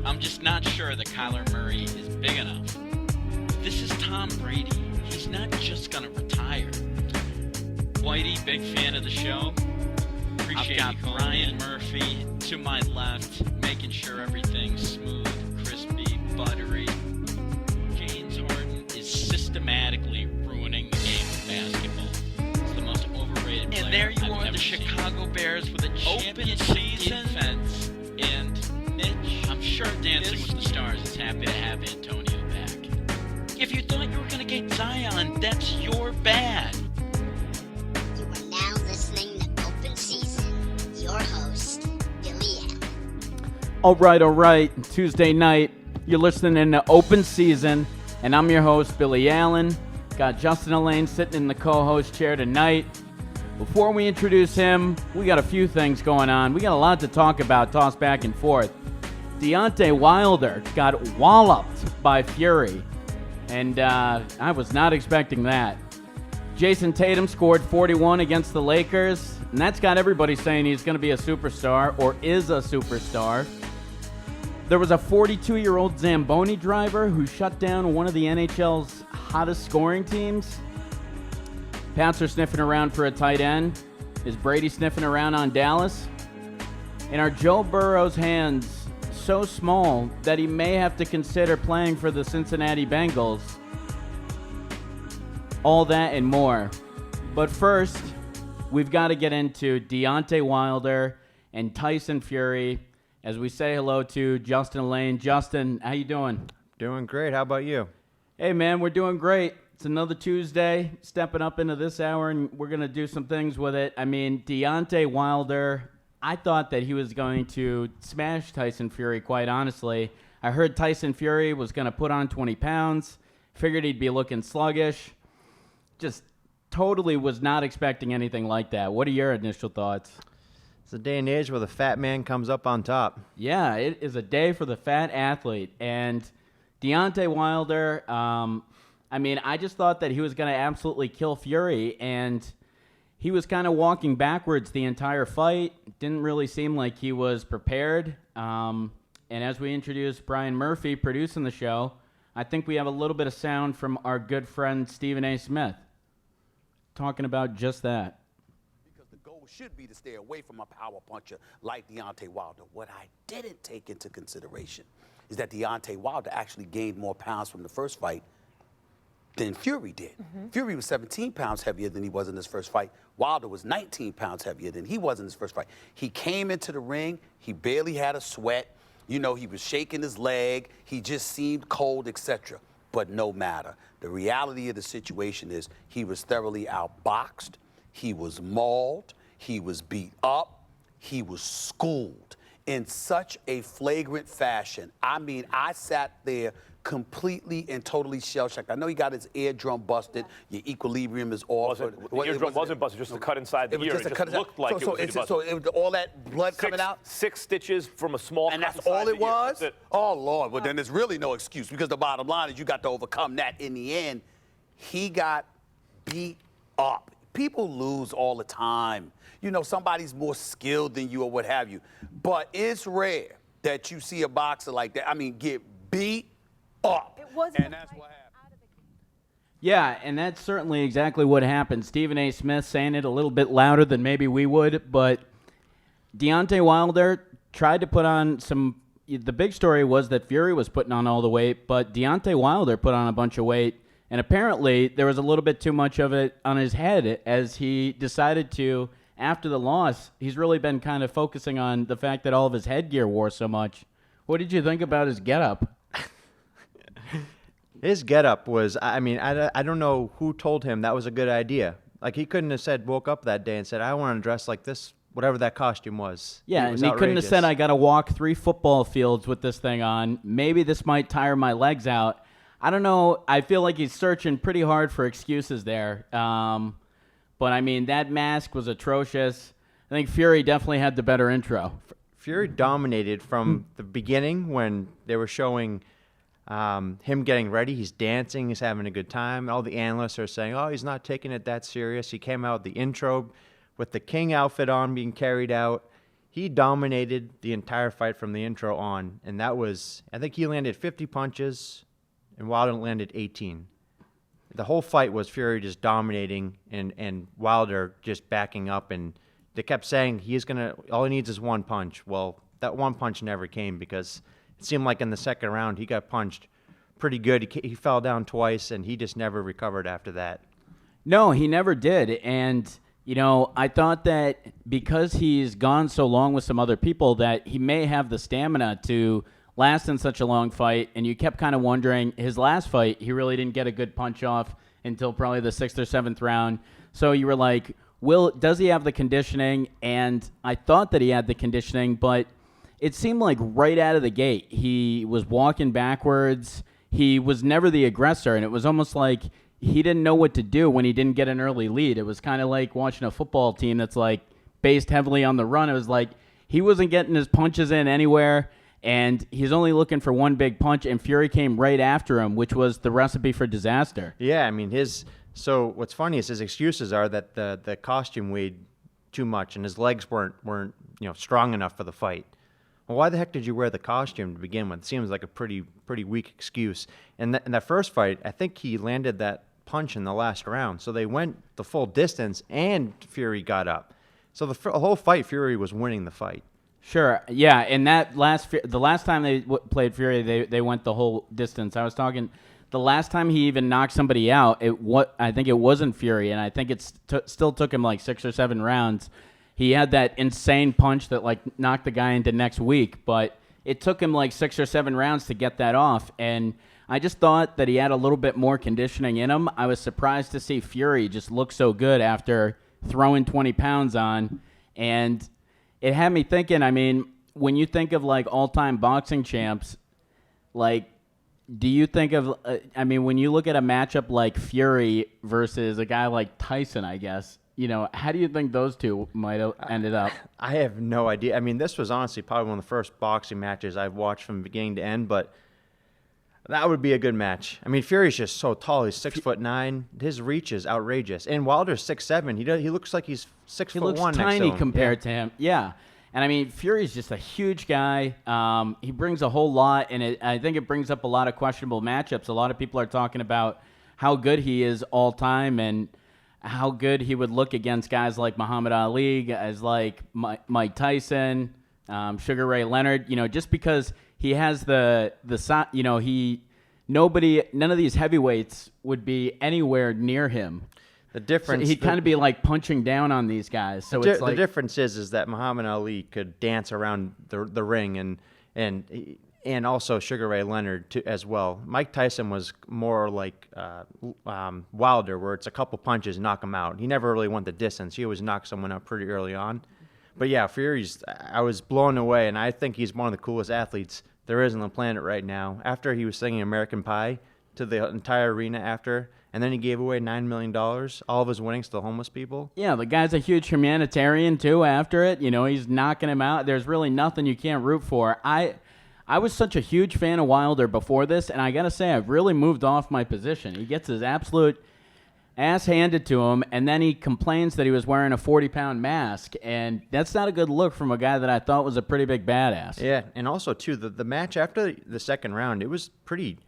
I'm just not sure that Kyler Murray is big enough. This is Tom Brady. He's not just going to retire. Whitey, big fan of the show. Appreciate I've got Brian Murphy to my left, making sure everything's smooth, crispy, buttery. James Harden is systematically ruining the game of basketball. He's the most overrated player. And there you are, the Chicago Bears with a championship defense. And Mitch, I'm sure Dancing with the Stars is happy to have Antonio back. If you thought you were going to get Zion, that's your bad. You are now listening to Open Season. Your host, Billy Allen. All right. Tuesday night, you're listening to Open Season, and I'm your host, Billy Allen. Got Justin Elaine sitting in the co-host chair tonight. Before we introduce him, we got a few things going on. We got a lot to talk about, tossed back and forth. Deontay Wilder got walloped by Fury, and I was not expecting that. Jayson Tatum scored 41 against the Lakers, and that's got everybody saying he's going to be a superstar or is a superstar. There was a 42-year-old Zamboni driver who shut down one of the NHL's hottest scoring teams. Pats are sniffing around for a tight end. Is Brady sniffing around on Dallas? And are Joe Burrow's hands so small that he may have to consider playing for the Cincinnati Bengals? All that and more. But first, we've got to get into Deontay Wilder and Tyson Fury as we say hello to Justin Lane. Justin, how you doing? Doing great. How about you? Hey, man, we're doing great. It's another Tuesday, stepping up into this hour, and we're going to do some things with it. I mean, Deontay Wilder, I thought that he was going to smash Tyson Fury, quite honestly. I heard Tyson Fury was going to put on 20 pounds, figured he'd be looking sluggish. Just totally was not expecting anything like that. What are your initial thoughts? It's a day and age where the fat man comes up on top. Yeah, it is a day for the fat athlete. And Deontay Wilder, I just thought that he was going to absolutely kill Fury, and he was kind of walking backwards the entire fight. Didn't really seem like he was prepared. And as we introduce Brian Murphy producing the show, I think we have a little bit of sound from our good friend Stephen A. Smith talking about just that. Because the goal should be to stay away from a power puncher like Deontay Wilder. What I didn't take into consideration is that Deontay Wilder actually gained more pounds from the first fight than Fury did. Fury was 17 pounds heavier than he was in his first fight. Wilder was 19 pounds heavier than he was in his first fight. He came into the ring, he barely had a sweat. You know, he was shaking his leg. He just seemed cold, etc. But no matter. The reality of the situation is he was thoroughly outboxed. He was mauled. He was beat up. He was schooled in such a flagrant fashion. I mean, I sat there completely and totally shell-shocked. I know he got his eardrum busted. Your equilibrium is off. The eardrum wasn't busted, just a cut inside the ear. It just looked like it was busted. So it was all that blood coming out? 6 stitches from a small cut and that's inside all it the ear. was? That's it. Oh, Lord. Well, then there's really no excuse, because the bottom line is you got to overcome that. In the end, he got beat up. People lose all the time. You know, somebody's more skilled than you or what have you. But it's rare that you see a boxer like that, get beat up. It wasn't, and that's what happened. Yeah, and that's certainly exactly what happened. Stephen A. Smith saying it a little bit louder than maybe we would, but Deontay Wilder tried to put on some. The big story was that Fury was putting on all the weight, but Deontay Wilder put on a bunch of weight, and apparently there was a little bit too much of it on his head as he decided to, after the loss, he's really been kind of focusing on the fact that all of his headgear wore so much. What did you think about his getup? His getup was, I don't know who told him that was a good idea. Like, he couldn't have woke up that day and said, I want to dress like this, whatever that costume was. Yeah, and he couldn't have said, I got to walk 3 football fields with this thing on. Maybe this might tire my legs out. I don't know. I feel like he's searching pretty hard for excuses there. But, that mask was atrocious. I think Fury definitely had the better intro. Fury dominated from the beginning when they were showing him getting ready. He's dancing. He's having a good time. All the analysts are saying, oh, he's not taking it that serious. He came out with the intro with the King outfit on being carried out. he dominated the entire fight from the intro on, and that was, I think he landed 50 punches, and Wilder landed 18. The whole fight was Fury just dominating and Wilder just backing up, and they kept saying all he needs is one punch. Well, that one punch never came because it seemed like in the second round he got punched pretty good. He fell down twice, and he just never recovered after that. No, he never did, and I thought that because he's gone so long with some other people that he may have the stamina to last in such a long fight, and you kept kind of wondering, his last fight, he really didn't get a good punch off until probably the 6th or 7th round. So you were like, does he have the conditioning? And I thought that he had the conditioning, but it seemed like right out of the gate, he was walking backwards. He was never the aggressor, and it was almost like he didn't know what to do when he didn't get an early lead. It was kind of like watching a football team that's like based heavily on the run. It was like he wasn't getting his punches in anywhere, and he's only looking for one big punch, and Fury came right after him, which was the recipe for disaster. Yeah, I mean, so what's funny is his excuses are that the costume weighed too much and his legs weren't strong enough for the fight. Well, why the heck did you wear the costume to begin with? It seems like a pretty weak excuse. And in that first fight, I think he landed that punch in the last round. So they went the full distance, and Fury got up. So the whole fight, Fury was winning the fight. Sure, yeah. And the last time they played Fury, they went the whole distance. I was talking the last time he even knocked somebody out. I think it wasn't Fury, and I think it still took him like 6 or 7 rounds. He had that insane punch that like knocked the guy into next week, but it took him like 6 or 7 rounds to get that off. And I just thought that he had a little bit more conditioning in him. I was surprised to see Fury just look so good after throwing 20 pounds on. And it had me thinking, I mean, when you think of like all-time boxing champs, like, do you think of, when you look at a matchup like Fury versus a guy like Tyson, I guess, how do you think those two might have ended up? I have no idea. I mean, this was honestly probably one of the first boxing matches I've watched from beginning to end, but that would be a good match. I mean, Fury's just so tall. He's 6'9". His reach is outrageous. And Wilder's 6'7". He looks like he's 6'1". He looks tiny compared to him. Yeah. And I mean, Fury's just a huge guy. He brings a whole lot, and I think it brings up a lot of questionable matchups. A lot of people are talking about how good he is all time and how good he would look against guys like Muhammad Ali, guys like Mike Tyson, Sugar Ray Leonard. Just because he has none of these heavyweights would be anywhere near him. The difference, so he'd kind of be like punching down on these guys. So it's like the difference is that Muhammad Ali could dance around the ring, and also Sugar Ray Leonard as well. Mike Tyson was more like Wilder, where it's a couple punches, knock him out. He never really went the distance. He always knocked someone out pretty early on. But yeah, I was blown away, and I think he's one of the coolest athletes there is on the planet right now. After he was singing American Pie to the entire arena and then he gave away $9 million, all of his winnings to homeless people. Yeah, the guy's a huge humanitarian, too, after it. He's knocking him out. There's really nothing you can't root for. I was such a huge fan of Wilder before this, and I got to say, I've really moved off my position. He gets his absolute ass handed to him, and then he complains that he was wearing a 40-pound mask, and that's not a good look from a guy that I thought was a pretty big badass. Yeah, and also, too, the match after the second round, it was pretty...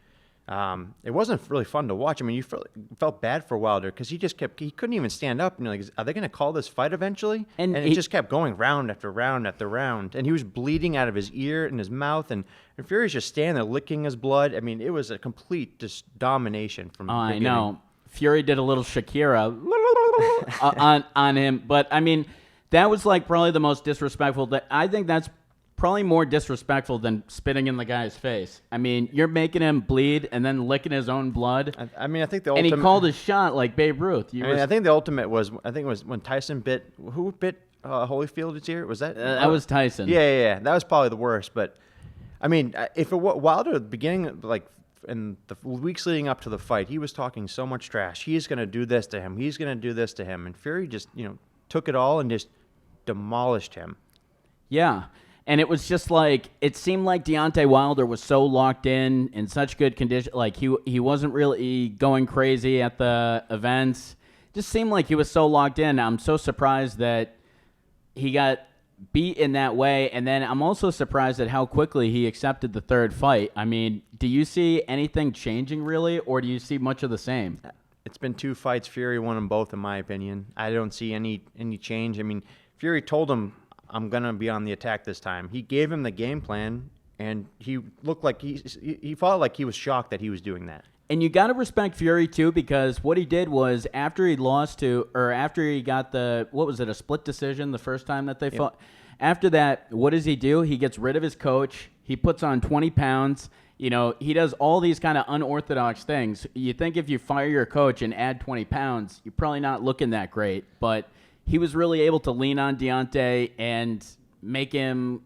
it wasn't really fun to watch. I mean, you felt bad for Wilder because he couldn't even stand up. And are they going to call this fight eventually? And it just kept going round after round after round. And he was bleeding out of his ear and his mouth. And Fury's just standing there licking his blood. I mean, it was a complete just domination from the beginning. I know. Fury did a little Shakira on him. But, I mean, that was like probably the most disrespectful. I think that's probably more disrespectful than spitting in the guy's face. I mean, you're making him bleed and then licking his own blood. I mean, I think the ultimate... And he called his shot like Babe Ruth. I think the ultimate was when Tyson bit... Who bit Holyfield's ear? Was that... that was Tyson. Yeah. That was probably the worst. But, I mean, if Wilder, at the beginning, like, in the weeks leading up to the fight, he was talking so much trash. He's going to do this to him. He's going to do this to him. And Fury just, took it all and just demolished him. Yeah. And it was just like, it seemed like Deontay Wilder was so locked in such good condition. Like, he wasn't really going crazy at the events. Just seemed like he was so locked in. I'm so surprised that he got beat in that way. And then I'm also surprised at how quickly he accepted the third fight. I mean, do you see anything changing really, or do you see much of the same? It's been 2 fights. Fury won them both, in my opinion. I don't see any change. I mean, Fury told him, I'm going to be on the attack this time. He gave him the game plan, and he looked like he felt like he was shocked that he was doing that. And you got to respect Fury, too, because what he did was after he got a split decision the first time that they fought. After that, what does he do? He gets rid of his coach. He puts on 20 pounds. You know, he does all these kind of unorthodox things. You think if you fire your coach and add 20 pounds, you're probably not looking that great. But he was really able to lean on Deontay and make him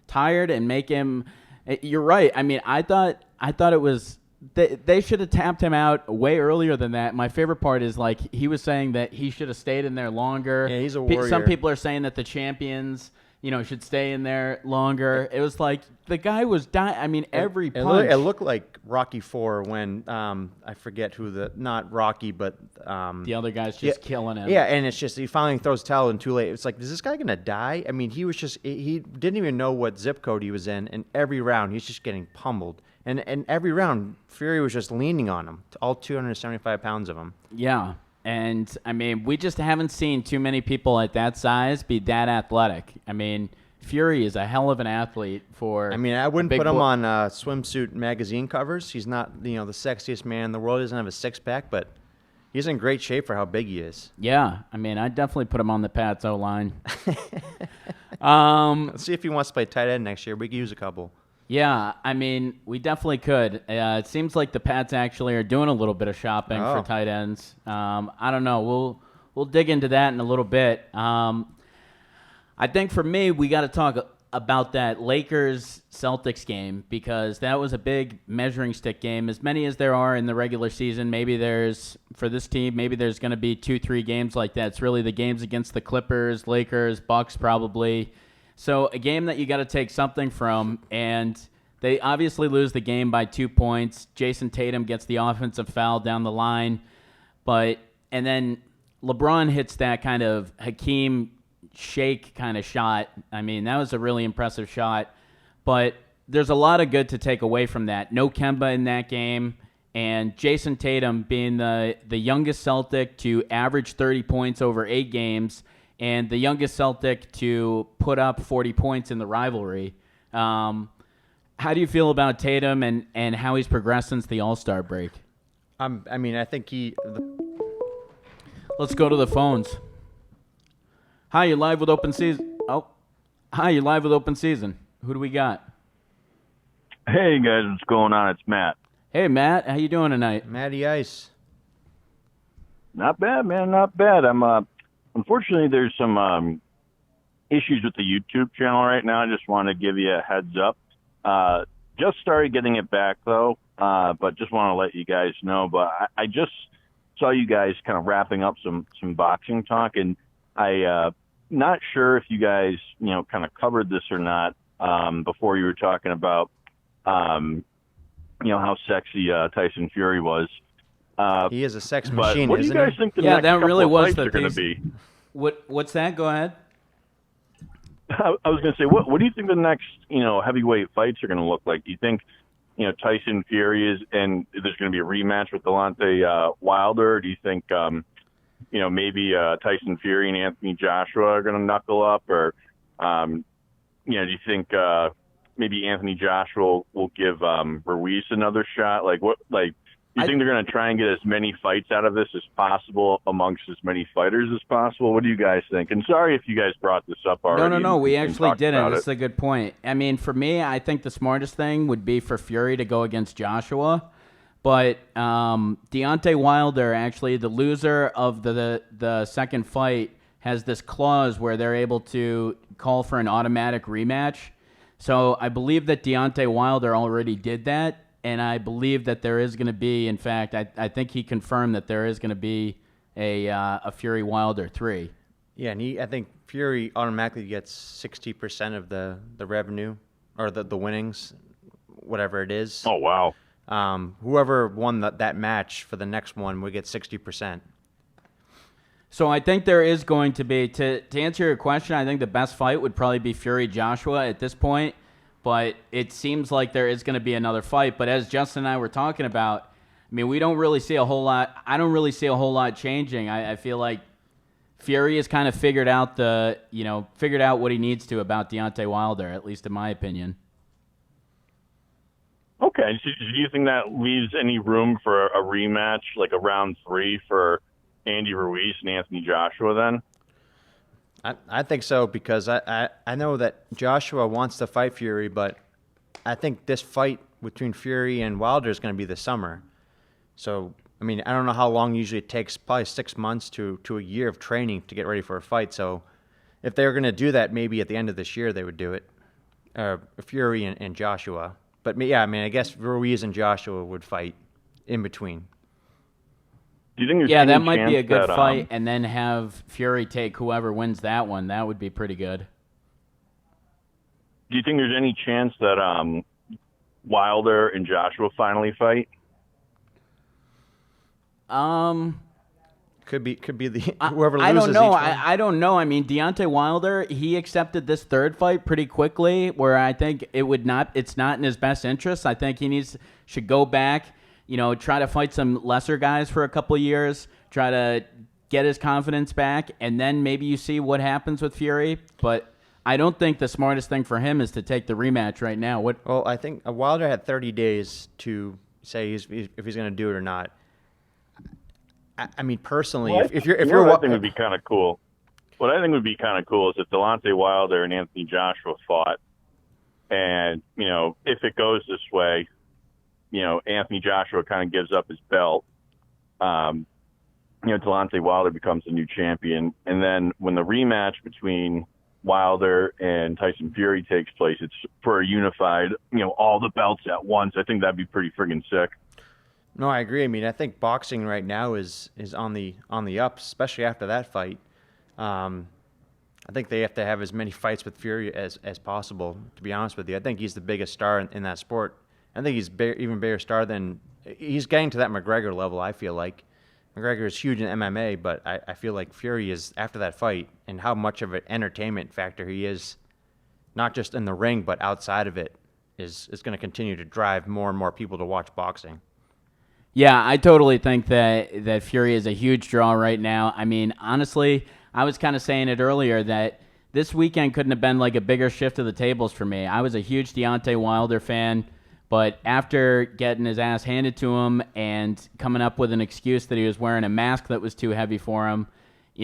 tired and make him – you're right. I mean, I thought it was – they should have tapped him out way earlier than that. My favorite part is, like, he was saying that he should have stayed in there longer. Yeah, he's a warrior. Some people are saying that the champions – should stay in there longer. It was like the guy was dying. I mean, every punch. It looked like Rocky IV when I forget who not Rocky, but the other guy's just killing him. Yeah, and it's just he finally throws the towel in too late. It's like, is this guy gonna die? I mean, he didn't even know what zip code he was in, and every round he's just getting pummeled. And every round, Fury was just leaning on him, all 275 pounds of him. Yeah. And, I mean, we just haven't seen too many people at that size be that athletic. I mean, Fury is a hell of an athlete for I wouldn't put him on swimsuit magazine covers. He's not, the sexiest man in the world. He doesn't have a six-pack, but he's in great shape for how big he is. Yeah. I mean, I'd definitely put him on the Pats O-line. Let's see if he wants to play tight end next year. We could use a couple. Yeah, I mean, we definitely could. It seems like the Pats actually are doing a little bit of shopping for tight ends. I don't know. We'll dig into that in a little bit. I think for me, we got to talk about that Lakers-Celtics game because that was a big measuring stick game. As many as there are in the regular season, for this team, maybe there's going to be 2-3 games like that. It's really the games against the Clippers, Lakers, Bucks probably. So a game that you got to take something from, and they obviously lose the game by 2 points. Jayson Tatum gets the offensive foul down the line, and then LeBron hits that kind of Hakeem shake kind of shot. I mean, that was a really impressive shot, but there's a lot of good to take away from that. No Kemba in that game, and Jayson Tatum being the youngest Celtic to average 30 points over 8 games, and the youngest Celtic to put up 40 points in the rivalry. How do you feel about Tatum and how he's progressed since the All-Star break? I think Let's go to the phones. Hi, you're live with Open Season. Hi, you're live with Open Season. Who do we got? Hey, guys, what's going on? It's Matt. Hey, Matt. How you doing tonight? Matty Ice. Not bad, man. Not bad. Unfortunately, there's some issues with the YouTube channel right now. I just want to give you a heads up. Just started getting it back, though, but just want to let you guys know. But I just saw you guys kind of wrapping up some boxing talk, and I not sure if you guys, kind of covered this or not before you were talking about, how sexy Tyson Fury was. He is a sex machine, what do you guys think the next that really couple was of fights the are going to be? What's that? Go ahead. I was going to say, what do you think the next, heavyweight fights are going to look like? Do you think, Tyson Fury is, and there's going to be a rematch with Deontay Wilder? Or do you think, maybe Tyson Fury and Anthony Joshua are going to knuckle up? Or, do you think maybe Anthony Joshua will give Ruiz another shot? Do you think they're going to try and get as many fights out of this as possible amongst as many fighters as possible? What do you guys think? And sorry if you guys brought this up already. No. We actually didn't. That's a good point. I mean, for me, I think the smartest thing would be for Fury to go against Joshua. But Deontay Wilder, actually, the loser of the second fight, has this clause where they're able to call for an automatic rematch. So I believe that Deontay Wilder already did that. And I believe that there is going to be, in fact, I think he confirmed that there is going to be a Fury Wilder3. Yeah, and I think Fury automatically gets 60% of the revenue or the winnings, whatever it is. Oh, wow. Whoever won that match for the next one would get 60%. So I think there is going to be, to answer your question, I think the best fight would probably be Fury-Joshua at this point, but it seems like there is going to be another fight. But as Justin and I were talking about, I mean, we don't really see a whole lot. I don't really see a whole lot changing. I feel like Fury has kind of figured out what he needs to about Deontay Wilder, at least in my opinion. Okay, so do you think that leaves any room for a rematch, like a round 3 for Andy Ruiz and Anthony Joshua then? I think so, because I know that Joshua wants to fight Fury, but I think this fight between Fury and Wilder is going to be this summer. So, I mean, I don't know how long usually it takes, probably 6 months to a year of training to get ready for a fight. So if they were going to do that, maybe at the end of this year they would do it, Fury and Joshua. But, yeah, I mean, I guess Ruiz and Joshua would fight in between. Do you think there's yeah, any that might be a chance good that, fight, and then have Fury take whoever wins that one. That would be pretty good. Do you think there's any chance that Wilder and Joshua finally fight? Could be the whoever loses. I don't know. Each one. I don't know. I mean, Deontay Wilder, he accepted this third fight pretty quickly, where I think it's not in his best interest. I think he should go back, try to fight some lesser guys for a couple of years, try to get his confidence back, and then maybe you see what happens with Fury. But I don't think the smartest thing for him is to take the rematch right now. Well, I think Wilder had 30 days to say if he's going to do it or not. I mean, personally, well, if you're, what I think would be kind of cool. What I think would be kind of cool is if Deontay Wilder and Anthony Joshua fought, and if it goes this way, Anthony Joshua kind of gives up his belt. Deontay Wilder becomes the new champion, and then when the rematch between Wilder and Tyson Fury takes place, it's for a unified, all the belts at once. I think that'd be pretty friggin' sick. No, I agree. I mean, I think boxing right now is on the up, especially after that fight. I think they have to have as many fights with Fury as possible, to be honest with you. I think he's the biggest star in that sport. I think he's even bigger star than – he's getting to that McGregor level, I feel like. McGregor is huge in MMA, but I feel like Fury is, after that fight, and how much of an entertainment factor he is, not just in the ring, but outside of it, is going to continue to drive more and more people to watch boxing. Yeah, I totally think that Fury is a huge draw right now. I mean, honestly, I was kind of saying it earlier that this weekend couldn't have been like a bigger shift of the tables for me. I was a huge Deontay Wilder fan, but after getting his ass handed to him and coming up with an excuse that he was wearing a mask that was too heavy for him,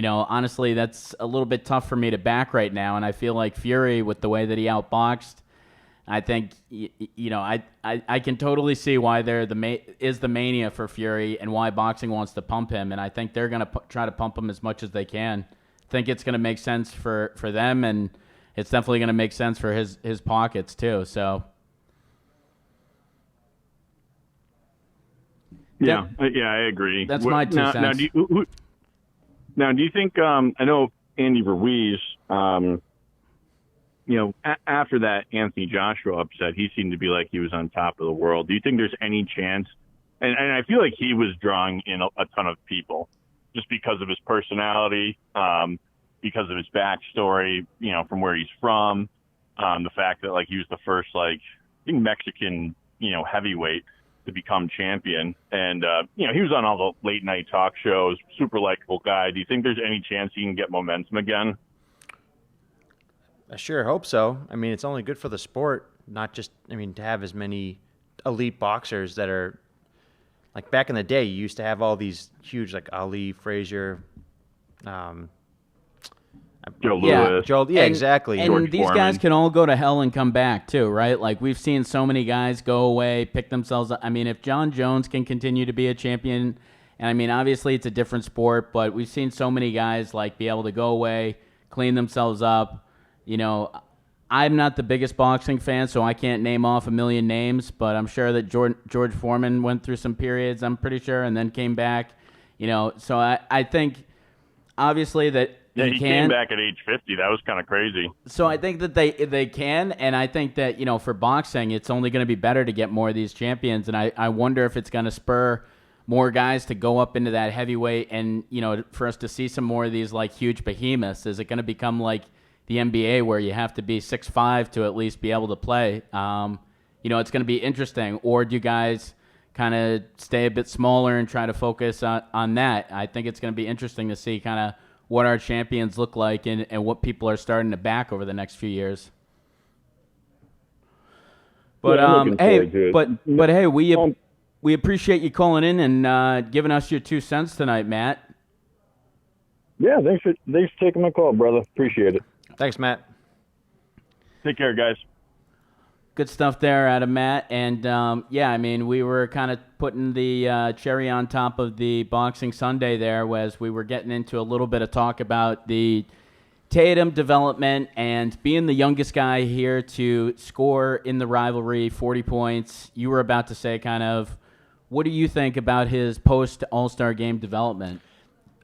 honestly, that's a little bit tough for me to back right now. And I feel like Fury, with the way that he outboxed, I think, I can totally see why there is the mania for Fury and why boxing wants to pump him. And I think they're going to try to pump him as much as they can. I think it's going to make sense for them, and it's definitely going to make sense for his pockets too. So. Yeah, I agree. That's my 2 cents. Now, do you think, I know Andy Ruiz, after that Anthony Joshua upset, he seemed to be like he was on top of the world. Do you think there's any chance? And I feel like he was drawing in a ton of people just because of his personality, because of his backstory, from where he's from, the fact that he was the first Mexican, heavyweight to become champion. And, he was on all the late night talk shows, super likable guy. Do you think there's any chance he can get momentum again? I sure hope so. I mean, it's only good for the sport, not just, to have as many elite boxers that are, like back in the day, you used to have all these huge, like Ali, Frazier, Joe Louis. Exactly. And George these Foreman. guys can all go to hell and come back too, right? Like we've seen so many guys go away, pick themselves up. I mean, if John Jones can continue to be a champion, and obviously it's a different sport, but we've seen so many guys be able to go away, clean themselves up. I'm not the biggest boxing fan, so I can't name off a million names, but I'm sure that George Foreman went through some periods, I'm pretty sure, and then came back. So I think obviously that he came back at age 50. That was kind of crazy. So I think that they can, and I think that, for boxing, it's only going to be better to get more of these champions, and I wonder if it's going to spur more guys to go up into that heavyweight and, for us to see some more of these like huge behemoths? Is it going to become like the NBA where you have to be 6'5" to at least be able to play? It's going to be interesting. Or do you guys kind of stay a bit smaller and try to focus on that? I think it's going to be interesting to see kind of what our champions look like and what people are starting to back over the next few years. But hey, we appreciate you calling in and giving us your 2 cents tonight, Matt. Yeah, thanks for taking my call, brother. Appreciate it. Thanks, Matt. Take care, guys. Good stuff there out of Matt. And, we were kind of putting the cherry on top of the Boxing Sunday there as we were getting into a little bit of talk about the Tatum development and being the youngest guy here to score in the rivalry, 40 points. You were about to say kind of, what do you think about his post-All-Star game development?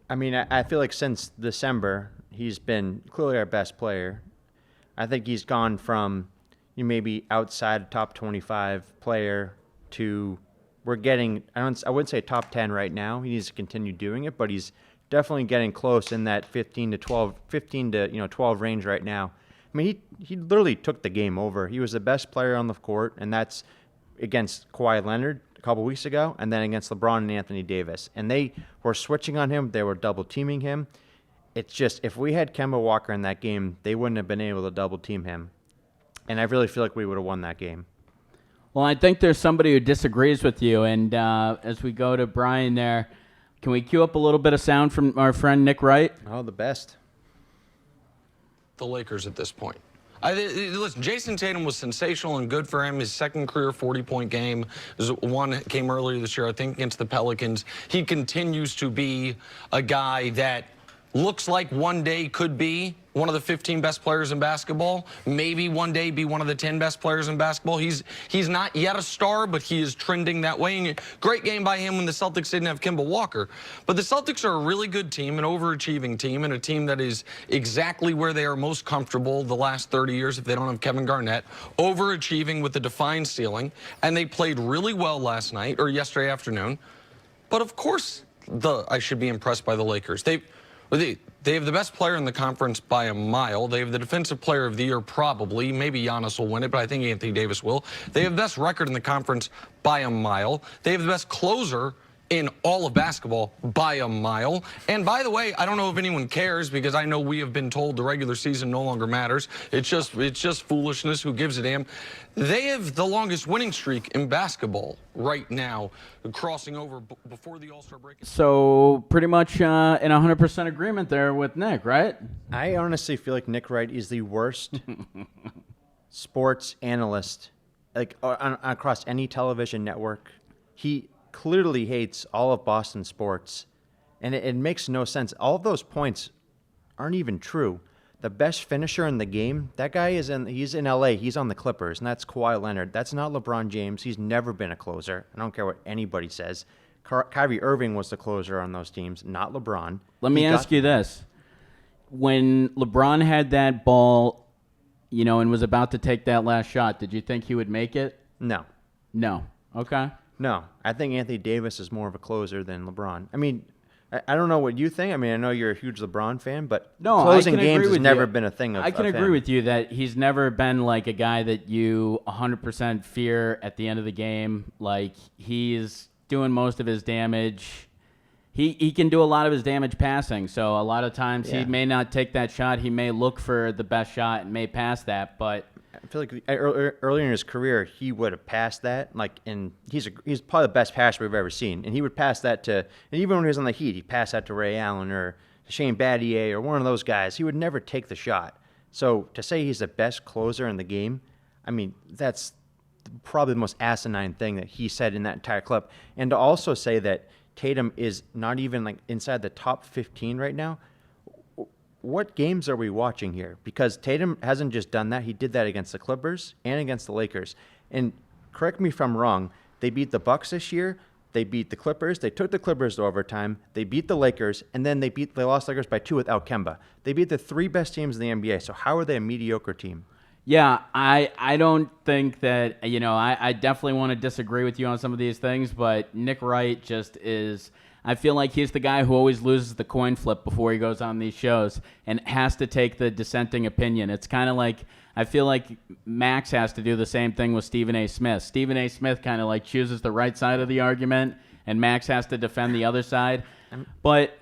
I mean, I feel like since December, he's been clearly our best player. I think he's gone from maybe outside top 25 player to we're getting, I wouldn't say top 10 right now. He needs to continue doing it, but he's definitely getting close in that 15 to 12 range right now. I mean, he literally took the game over. He was the best player on the court, and that's against Kawhi Leonard a couple weeks ago, and then against LeBron and Anthony Davis. And they were switching on him. They were double teaming him. It's just, if we had Kemba Walker in that game, they wouldn't have been able to double team him. And I really feel like we would have won that game. Well, I think there's somebody who disagrees with you. And as we go to Brian there, can we cue up a little bit of sound from our friend Nick Wright? Oh, the best. The Lakers at this point. Listen, Jayson Tatum was sensational and good for him. His second career 40-point game. One came earlier this year, I think, against the Pelicans. He continues to be a guy that looks like one day could be one of the 15 best players in basketball, maybe one day be one of the 10 best players in basketball. He's not yet a star, but he is trending that way. And great game by him when the Celtics didn't have Kemba Walker. But the Celtics are a really good team, an overachieving team, and a team that is exactly where they are most comfortable the last 30 years if they don't have Kevin Garnett, overachieving with a defined ceiling. And they played really well last night, or yesterday afternoon. But of course, I should be impressed by the Lakers. They have the best player in the conference by a mile. They have the defensive player of the year probably. Maybe Giannis will win it, but I think Anthony Davis will. They have the best record in the conference by a mile. They have the best closer in all of basketball by a mile. And by the way, I don't know if anyone cares because I know we have been told the regular season no longer matters. It's just foolishness. Who gives a damn? They have the longest winning streak in basketball right now, crossing over before the All-Star break. So pretty much in 100% agreement there with Nick, right? I honestly feel like Nick Wright is the worst sports analyst across any television network. He clearly hates all of Boston sports, and it makes no sense. All of those points aren't even true. The best finisher in the game, that guy he's in LA, he's on the Clippers, and that's Kawhi Leonard. That's not LeBron James. He's never been a closer. I don't care what anybody says. Kyrie Irving was the closer on those teams, not LeBron. Let me ask you this. When LeBron had that ball, and was about to take that last shot, did you think he would make it? No. Okay. No, I think Anthony Davis is more of a closer than LeBron. I mean, I don't know what you think. I mean, I know you're a huge LeBron fan, but closing games has never been a thing of him. I can agree with you that he's never been like a guy that you 100% fear at the end of the game. Like, he's doing most of his damage. He can do a lot of his damage passing, so a lot of times he may not take that shot. He may look for the best shot and may pass that, but I feel like earlier in his career, he would have passed that. And he's probably the best passer we've ever seen. And he would pass that to, and even when he was on the Heat, he'd pass that to Ray Allen or Shane Battier or one of those guys. He would never take the shot. So to say he's the best closer in the game, I mean, that's probably the most asinine thing that he said in that entire clip. And to also say that Tatum is not even inside the top 15 right now. What games are we watching here? Because Tatum hasn't just done that. He did that against the Clippers and against the Lakers. And correct me if I'm wrong, they beat the Bucks this year. They beat the Clippers. They took the Clippers to overtime. They beat the Lakers, and then they lost Lakers by 2 without Kemba. They beat the 3 best teams in the NBA. So how are they a mediocre team? Yeah, I don't think that, I definitely want to disagree with you on some of these things, but Nick Wright just is, I feel like he's the guy who always loses the coin flip before he goes on these shows and has to take the dissenting opinion. It's kind of like, I feel like Max has to do the same thing with Stephen A. Smith. Stephen A. Smith kind of like chooses the right side of the argument, and Max has to defend the other side. But,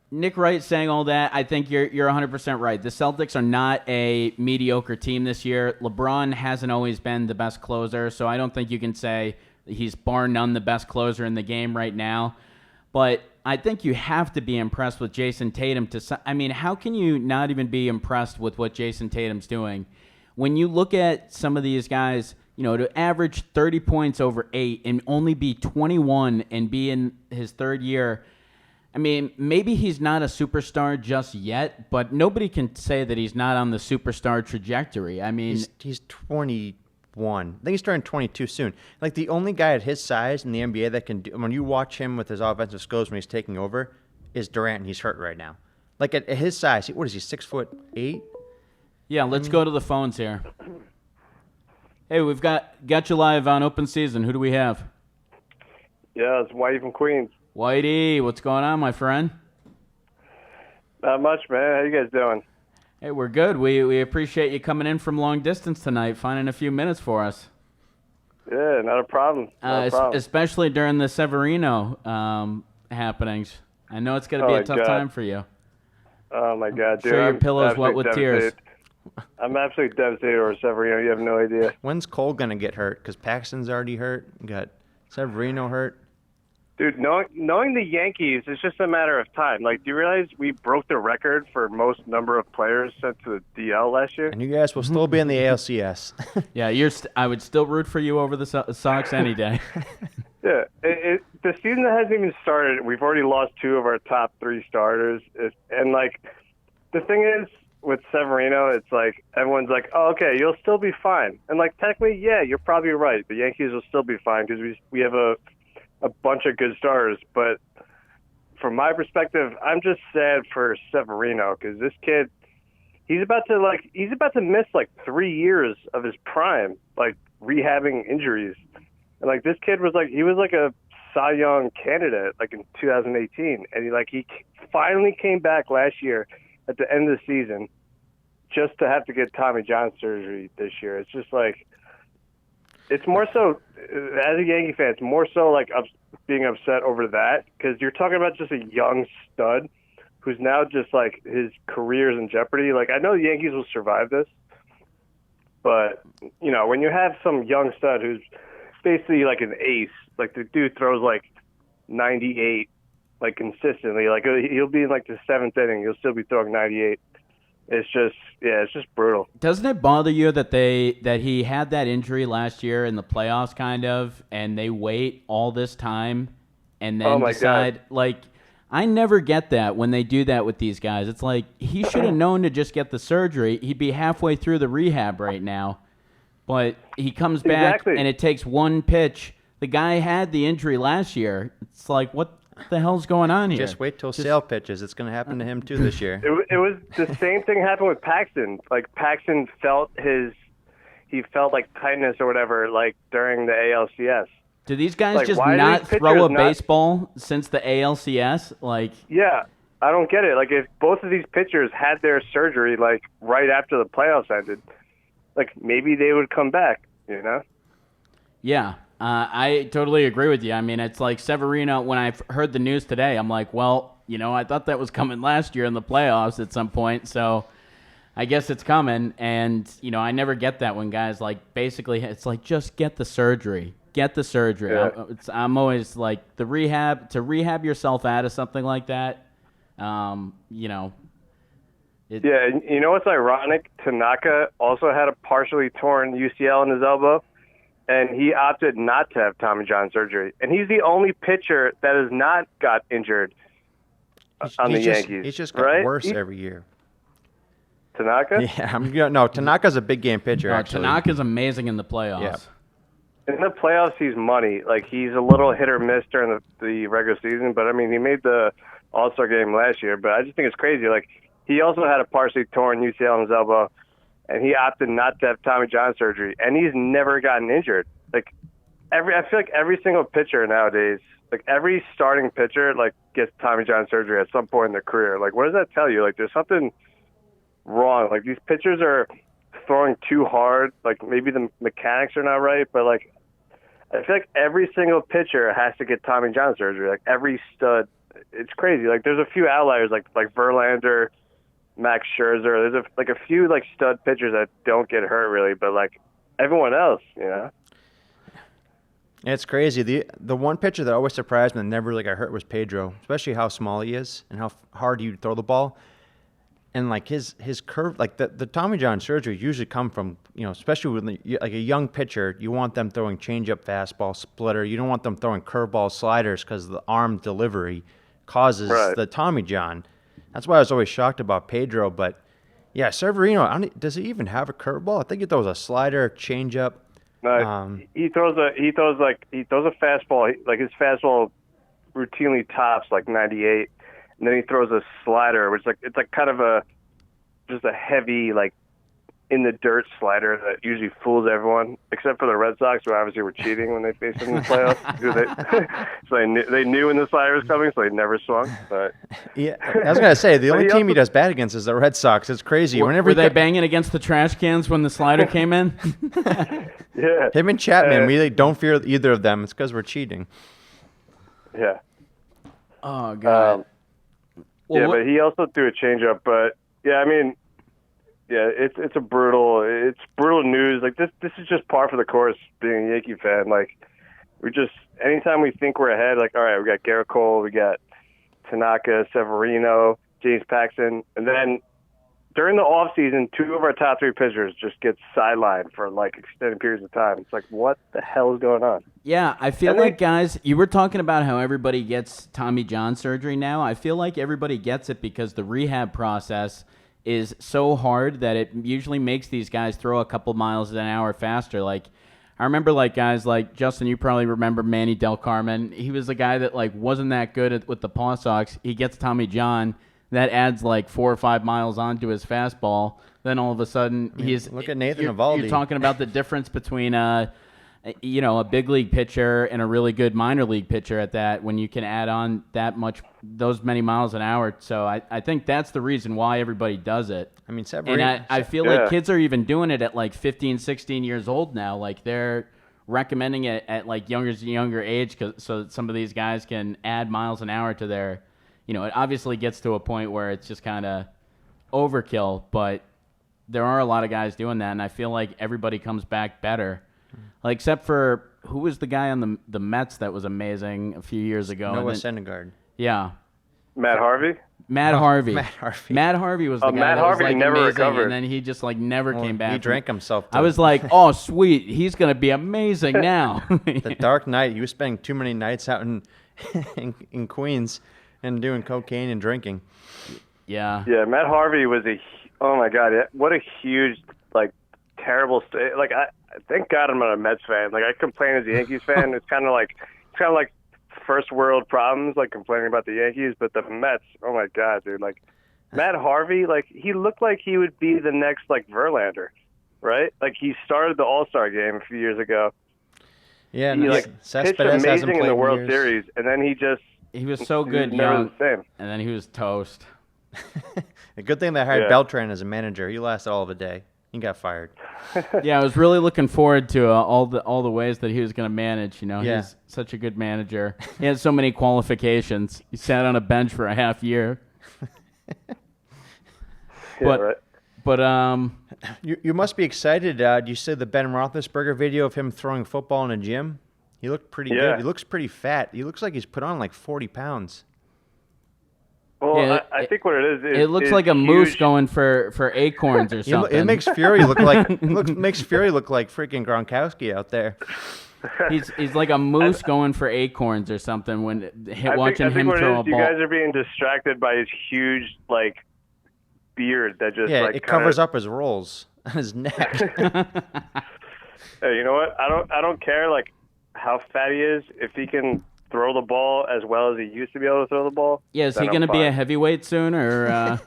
Nick Wright saying all that, I think you're 100% right. The Celtics are not a mediocre team this year. LeBron hasn't always been the best closer, so I don't think you can say he's bar none the best closer in the game right now. But I think you have to be impressed with Jayson Tatum. How can you not even be impressed with what Jayson Tatum's doing? When you look at some of these guys, to average 30 points over 8 and only be 21 and be in his third year, maybe he's not a superstar just yet, but nobody can say that he's not on the superstar trajectory. He's 21. I think he's turning 22 soon. Like, the only guy at his size in the NBA that can do, when you watch him with his offensive skills when he's taking over, is Durant, and he's hurt right now. Like, at his size, what is he, 6'8"? Yeah, let's go to the phones here. Hey, we've got you live on Open Season. Who do we have? Yeah, it's Whitey from Queens. Whitey, what's going on, my friend? Not much, man. How you guys doing? Hey, we're good. We appreciate you coming in from long distance tonight, finding a few minutes for us. Yeah, not a problem. Especially during the Severino happenings. I know it's going to be a tough time for you. Oh, my God, dude. Sure, your pillow's wet with tears. I'm absolutely devastated over Severino. You have no idea. When's Cole going to get hurt? Because Paxton's already hurt. You got Severino hurt. Dude, knowing the Yankees, it's just a matter of time. Like, do you realize we broke the record for most number of players sent to the DL last year? And you guys will still be in the ALCS. Yeah, I would still root for you over the Sox any day. Yeah, the season hasn't even started. We've already lost 2 of our top 3 starters. And, like, the thing is, with Severino, it's like everyone's like, oh, okay, you'll still be fine. And, like, technically, yeah, you're probably right. The Yankees will still be fine because we have a bunch of good starters, but from my perspective, I'm just sad for Severino because this kid, he's about to miss like 3 years of his prime, like rehabbing injuries. And like this kid was like a Cy Young candidate like in 2018, and he finally came back last year at the end of the season just to have to get Tommy John surgery this year. It's just like, it's more so, as a Yankee fan, it's more so like being upset over that because you're talking about just a young stud who's now just like his career's in jeopardy. Like, I know the Yankees will survive this, but, when you have some young stud who's basically like an ace, like the dude throws like 98 like consistently, like he'll be in like the 7th inning, he'll still be throwing 98. It's just brutal. Doesn't it bother you that he had that injury last year in the playoffs, kind of, and they wait all this time and then decide? God. Like, I never get that when they do that with these guys. It's like he should have known to just get the surgery. He'd be halfway through the rehab right now, but he comes back and it takes one pitch. The guy had the injury last year. It's like, what the hell's going on here? Just wait till Sale pitches. It's going to happen to him too this year. It was the same thing happened with Paxton. Like Paxton felt like tightness or whatever like during the ALCS. Do these guys just not throw a baseball since the ALCS? Like, yeah, I don't get it. Like, if both of these pitchers had their surgery like right after the playoffs ended, like maybe they would come back. Yeah. I totally agree with you. It's like Severino, when I heard the news today, I'm like, well, I thought that was coming last year in the playoffs at some point, so I guess it's coming. And, I never get that when guys, like, basically, it's like, just get the surgery. Get the surgery. Yeah. I'm always like, to rehab yourself out of something like that, Yeah, and what's ironic? Tanaka also had a partially torn UCL in his elbow. And he opted not to have Tommy John surgery. And he's the only pitcher that has not got injured on the Yankees. He's just got worse every year. Tanaka? Yeah, no, Tanaka's a big game pitcher, actually. Tanaka's amazing in the playoffs. Yeah. In the playoffs, he's money. Like, he's a little hit or miss during the regular season. But, he made the All-Star game last year. But I just think it's crazy. Like, he also had a partially torn UCL in his elbow. and he opted not to have Tommy John surgery, and he's never gotten injured. Like I feel like every single pitcher nowadays, like every starting pitcher, like gets Tommy John surgery at some point in their career. Like, what does that tell you? Like, there's something wrong. Like, these pitchers are throwing too hard. Like, maybe the mechanics are not right, but like, I feel like every single pitcher has to get Tommy John surgery. Like, every stud, it's crazy. Like, there's a few outliers, like Verlander, Max Scherzer. There's a few like stud pitchers that don't get hurt really, but like everyone else, you know. It's crazy. The one pitcher that always surprised me and never really got hurt was Pedro, especially how small he is and how hard he would throw the ball. And like his curve, like the Tommy John surgeries usually come from, especially with like a young pitcher, you want them throwing changeup, fastball, splitter. You don't want them throwing curveball, sliders, because the arm delivery causes the Tommy John. That's why I was always shocked about Pedro. But yeah, Severino, does he even have a curveball? I think he throws a slider, changeup. No, he throws a fastball. Like his fastball routinely tops like 98, and then he throws a slider, which it's like kind of just a heavy like in the dirt slider that usually fools everyone, except for the Red Sox, who obviously were cheating when they faced him in the playoffs. So they knew when the slider was coming, so they never swung. But yeah, I was gonna say the only team he does bad against is the Red Sox. It's crazy. Were they banging against the trash cans when the slider came in? Yeah, him and Chapman, we don't fear either of them. It's because we're cheating. Yeah. Oh God. But he also threw a changeup. But yeah, I mean. Yeah, it's brutal news. Like this is just par for the course being a Yankee fan. Like anytime we think we're ahead, like all right, we got Garrett Cole, we got Tanaka, Severino, James Paxton, and then during the off season, 2 of our top 3 pitchers just get sidelined for like extended periods of time. It's like, what the hell is going on? Yeah, I feel like, guys, you were talking about how everybody gets Tommy John surgery now. I feel like everybody gets it because the rehab process is so hard that it usually makes these guys throw a couple miles an hour faster. Like, I remember like guys like Justin, you probably remember Manny Del Carmen. He was a guy that like wasn't that good with the Paw Sox. He gets Tommy John. That adds like 4 or 5 miles onto his fastball. Then all of a sudden look at Nathan Eovaldi. You're talking about the difference between a big league pitcher and a really good minor league pitcher at that, when you can add on those many miles an hour. So I think that's the reason why everybody does it. I mean, Severino. And I feel like kids are even doing it at like 15, 16 years old now. Like they're recommending it at like younger age so that some of these guys can add miles an hour to their, it obviously gets to a point where it's just kind of overkill, but there are a lot of guys doing that, and I feel like everybody comes back better. Like, except for, who was the guy on the Mets that was amazing a few years ago? Noah Syndergaard. Yeah. Matt Harvey? Matt Harvey was the guy Matt that Harvey was like never amazing, recovered. and then he just like never came back. He drank himself. I was like, oh, sweet. He's going to be amazing now. The Dark Knight. He was spending too many nights out in Queens and doing cocaine and drinking. Yeah. Yeah, Matt Harvey was oh my God, what a huge, like, terrible like thank God I'm not a Mets fan. Like I complain as a Yankees fan. It's kind of like first world problems, like complaining about the Yankees. But the Mets, oh my God, dude! Like Matt Harvey, like he looked like he would be the next like Verlander, right? Like he started the All-Star game a few years ago. Yeah, he pitched amazing in the World Series, and then he was so good young, and then he was toast. The good thing they hired Beltran as a manager. He lasted all of a day. He got fired. Yeah, I was really looking forward to all the ways that he was going to manage. He's such a good manager. He had so many qualifications. He sat on a bench for a half year. But you must be excited. You see the Ben Roethlisberger video of him throwing football in a gym? He looked pretty good. He looks pretty fat. He looks like he's put on like 40 pounds. Well, yeah, I think what it is it looks like a moose going for acorns or something. It makes Fury look like freaking Gronkowski out there. He's like a moose going for acorns or something when watching him throw a ball. You guys are being distracted by his huge like beard that just it covers up his rolls on his neck. Hey, you know what? I don't care like how fat he is if he can throw the ball as well as he used to be able to throw the ball. Yeah, is he going to be a heavyweight soon, or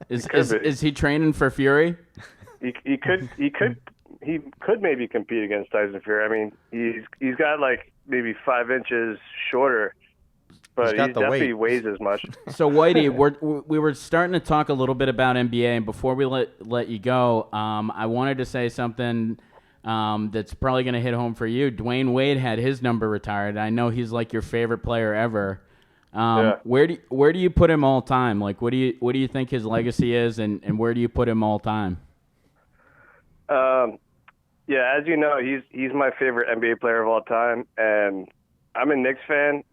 is he training for Fury? he could maybe compete against Tyson Fury. I mean, he's got like maybe 5 inches shorter, but he definitely weighs as much. So Whitey, we were starting to talk a little bit about NBA, and before we let you go, I wanted to say something that's probably going to hit home for you. Dwayne Wade had his number retired. I know he's like your favorite player ever. Where do you put him all time? Like, what do you think his legacy is, and where do you put him all time? Yeah, as you know, he's my favorite NBA player of all time, and I'm a Knicks fan.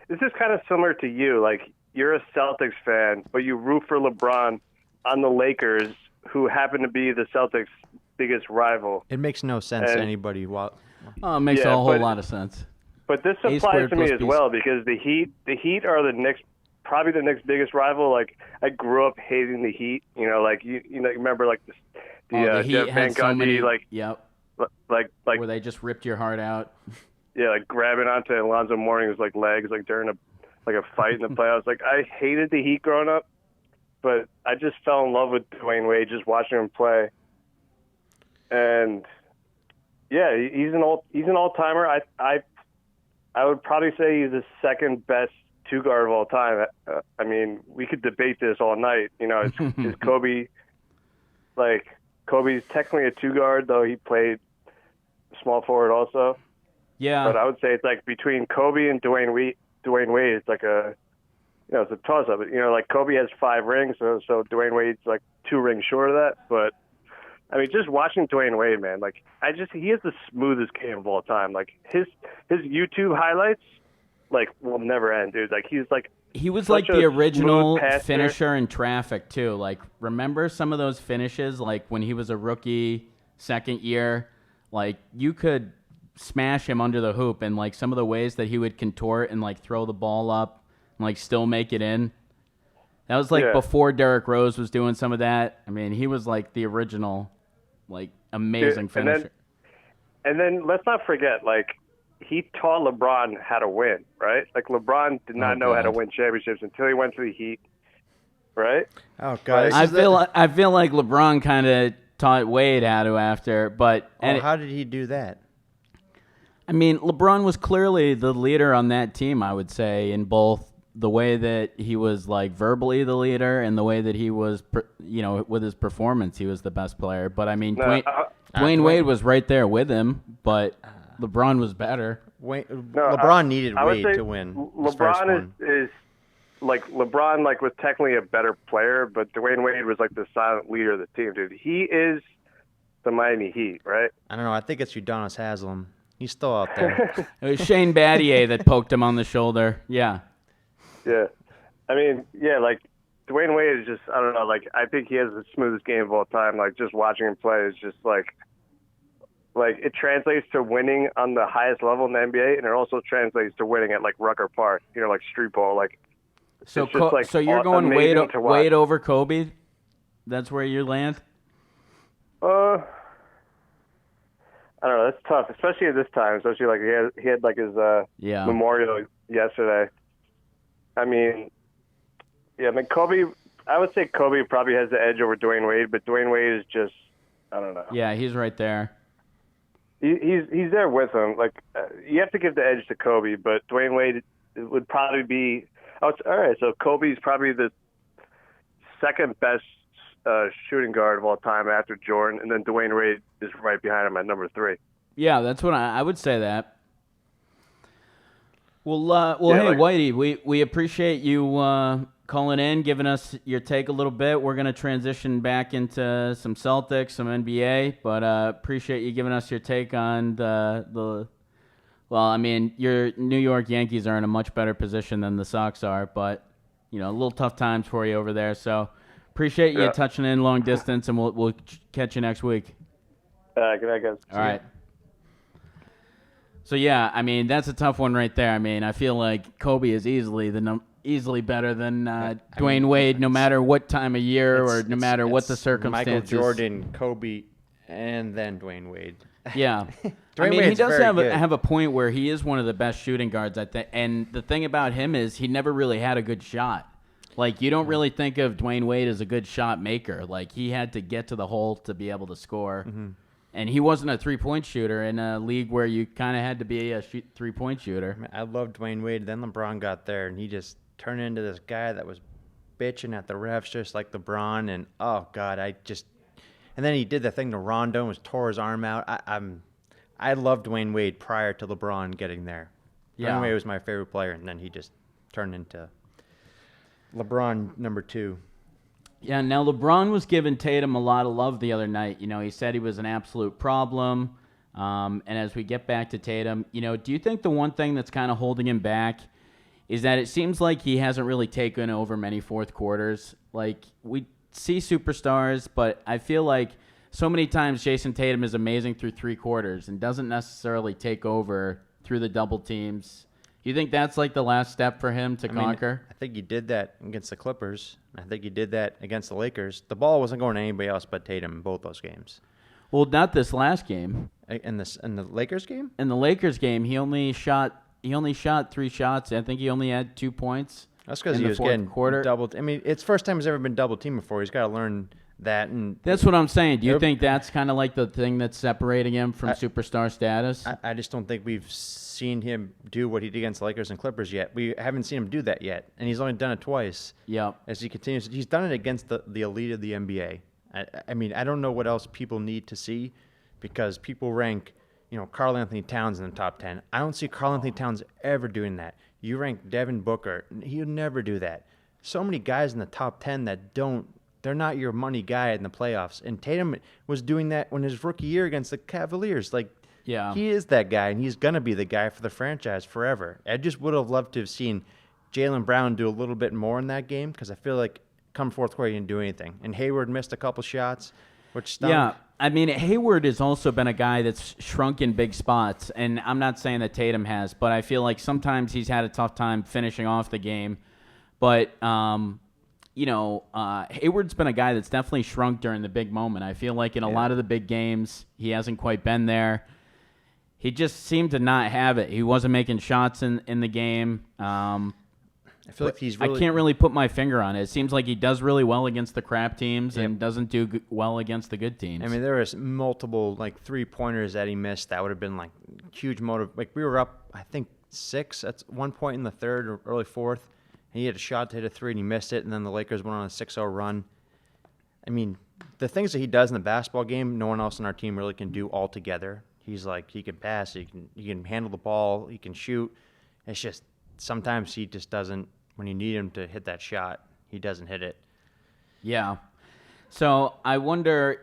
This is kind of similar to you. Like, you're a Celtics fan, but you root for LeBron on the Lakers, who happen to be the Celtics' biggest rival. It makes no sense to anybody. It makes a whole lot of sense. But this applies to me as well, because the Heat are the Knicks, probably the Knicks' biggest rival. Like, I grew up hating the Heat. You know, like you remember like the Heat Jeff Van had so many, Gundy, like where they just ripped your heart out. Yeah, like grabbing onto Alonzo Mourning's like legs, like during a fight in the playoffs. Like, I hated the Heat growing up, but I just fell in love with Dwayne Wade just watching him play. And yeah, he's an all-timer. I would probably say he's the second best two guard of all time. I mean, we could debate this all night. You know, is Kobe, like, Kobe's technically a two guard, though he played small forward also. Yeah. But I would say it's like between Kobe and Dwayne Wade, it's like it's a toss up. You know, like Kobe has 5 rings, so Dwayne Wade's like 2 rings short of that. But I mean, just watching Dwayne Wade, man, like he has the smoothest game of all time. Like his YouTube highlights, like, will never end, dude. Like he was like the original finisher in traffic too. Like, remember some of those finishes, like when he was a rookie, second year, like you could smash him under the hoop, and like some of the ways that he would contort and like throw the ball up and like still make it in. That was like before Derrick Rose was doing some of that. I mean, he was like the original, like, amazing finisher. And then let's not forget, like, he taught LeBron how to win, right? Like, LeBron did not know how to win championships until he went to the Heat, right? Oh God, I feel like LeBron kind of taught Wade how to after, but how did he do that? I mean, LeBron was clearly the leader on that team, I would say, in both the way that he was like verbally the leader and the way that he was, with his performance, he was the best player. But I mean, Dwayne Wade was right there with him, but LeBron was better. LeBron needed Wade to win. LeBron is like, LeBron was technically a better player, but Dwayne Wade was like the silent leader of the team, dude. He is the Miami Heat, right? I don't know. I think it's Udonis Haslem. He's still out there. It was Shane Battier that poked him on the shoulder. Yeah. Yeah. I mean, yeah, like, Dwayne Wade is just, I don't know, like, I think he has the smoothest game of all time. Like, just watching him play is just, like, it translates to winning on the highest level in the NBA, and it also translates to winning at, like, Rucker Park, like, street ball. Like, so you're going Wade over Kobe? That's where you land? I don't know. That's tough, especially at this time. Especially like he had like his memorial yesterday. I mean, yeah. I mean, Kobe. I would say Kobe probably has the edge over Dwayne Wade, but Dwayne Wade is just, I don't know. Yeah, he's right there. He's there with him. Like, you have to give the edge to Kobe, but Dwayne Wade would probably be. All right. So Kobe's probably the second best shooting guard of all time after Jordan, and then Dwayne Wade is right behind him at number 3. Yeah, that's what I would say that. Well, yeah, hey, Whitey, we appreciate you calling in, giving us your take a little bit. We're going to transition back into some Celtics, some NBA, but appreciate you giving us your take on the well, I mean, your New York Yankees are in a much better position than the Sox are, but, a little tough times for you over there, so appreciate you touching in long distance, and we'll catch you next week. Good night, guys. All right. So, yeah, I mean, that's a tough one right there. I mean, I feel like Kobe is easily better than Dwayne Wade, no matter what time of year or no matter what the circumstances. Michael Jordan, Kobe, and then Dwayne Wade. Yeah. I mean, he does have a point where he is one of the best shooting guards, I think. And the thing about him is he never really had a good shot. Like, you don't really think of Dwayne Wade as a good shot maker. Like, he had to get to the hole to be able to score. Mm-hmm. And he wasn't a three-point shooter in a league where you kind of had to be a three-point shooter. I loved Dwayne Wade. Then LeBron got there, and he just turned into this guy that was bitching at the refs just like LeBron. And, oh, God, and then he did the thing to Rondo and tore his arm out. I loved Dwayne Wade prior to LeBron getting there. Yeah. Dwayne Wade was my favorite player, and then he just turned into LeBron number 2. Yeah, now LeBron was giving Tatum a lot of love the other night. You know, he said he was an absolute problem. And as we get back to Tatum, you know, do you think the one thing that's kind of holding him back is that it seems like he hasn't really taken over many fourth quarters? Like, we see superstars, but I feel like so many times Jayson Tatum is amazing through 3 quarters and doesn't necessarily take over through the double teams. You think that's like the last step for him to conquer? I think he did that against the Clippers. I think he did that against the Lakers. The ball wasn't going to anybody else but Tatum in both those games. Well, not this last game. In the Lakers game? In the Lakers game, he only shot 3 shots. I think he only had 2 points. That's because he was getting doubled. I mean, it's the first time he's ever been double teamed before. He's got to learn that. And that's what I'm saying. Do you think that's kind of like the thing that's separating him from superstar status? I just don't think we've seen him do what he did against the Lakers and Clippers yet. We haven't seen him do that yet, and he's only done it twice. Yeah. As he continues, he's done it against the elite of the NBA. I mean, I don't know what else people need to see, because people rank, Karl Anthony Towns in the top 10. I don't see Karl Anthony Towns ever doing that. You rank Devin Booker, he'll never do that. So many guys in the top 10 that they're not your money guy in the playoffs. And Tatum was doing that when his rookie year against the Cavaliers. Like, yeah, he is that guy, and he's going to be the guy for the franchise forever. I just would have loved to have seen Jaylen Brown do a little bit more in that game, because I feel like come fourth quarter, he didn't do anything. And Hayward missed a couple shots, which stunk. Yeah, I mean, Hayward has also been a guy that's shrunk in big spots, and I'm not saying that Tatum has, but I feel like sometimes he's had a tough time finishing off the game. But, Hayward's been a guy that's definitely shrunk during the big moment. I feel like in a lot of the big games, he hasn't quite been there. He just seemed to not have it. He wasn't making shots in the game. I feel like I can't really put my finger on it. It seems like he does really well against the crap teams and doesn't do well against the good teams. I mean, there was multiple three-pointers that he missed that would have been huge motive. We were up, I think, 6 at one point in the third or early fourth, and he had a shot to hit a 3 and he missed it, and then the Lakers went on a 6-0 run. I mean, the things that he does in the basketball game, no one else on our team really can do altogether. He's he can pass, he can handle the ball, he can shoot. It's just sometimes he just doesn't. When you need him to hit that shot, he doesn't hit it. Yeah. So I wonder,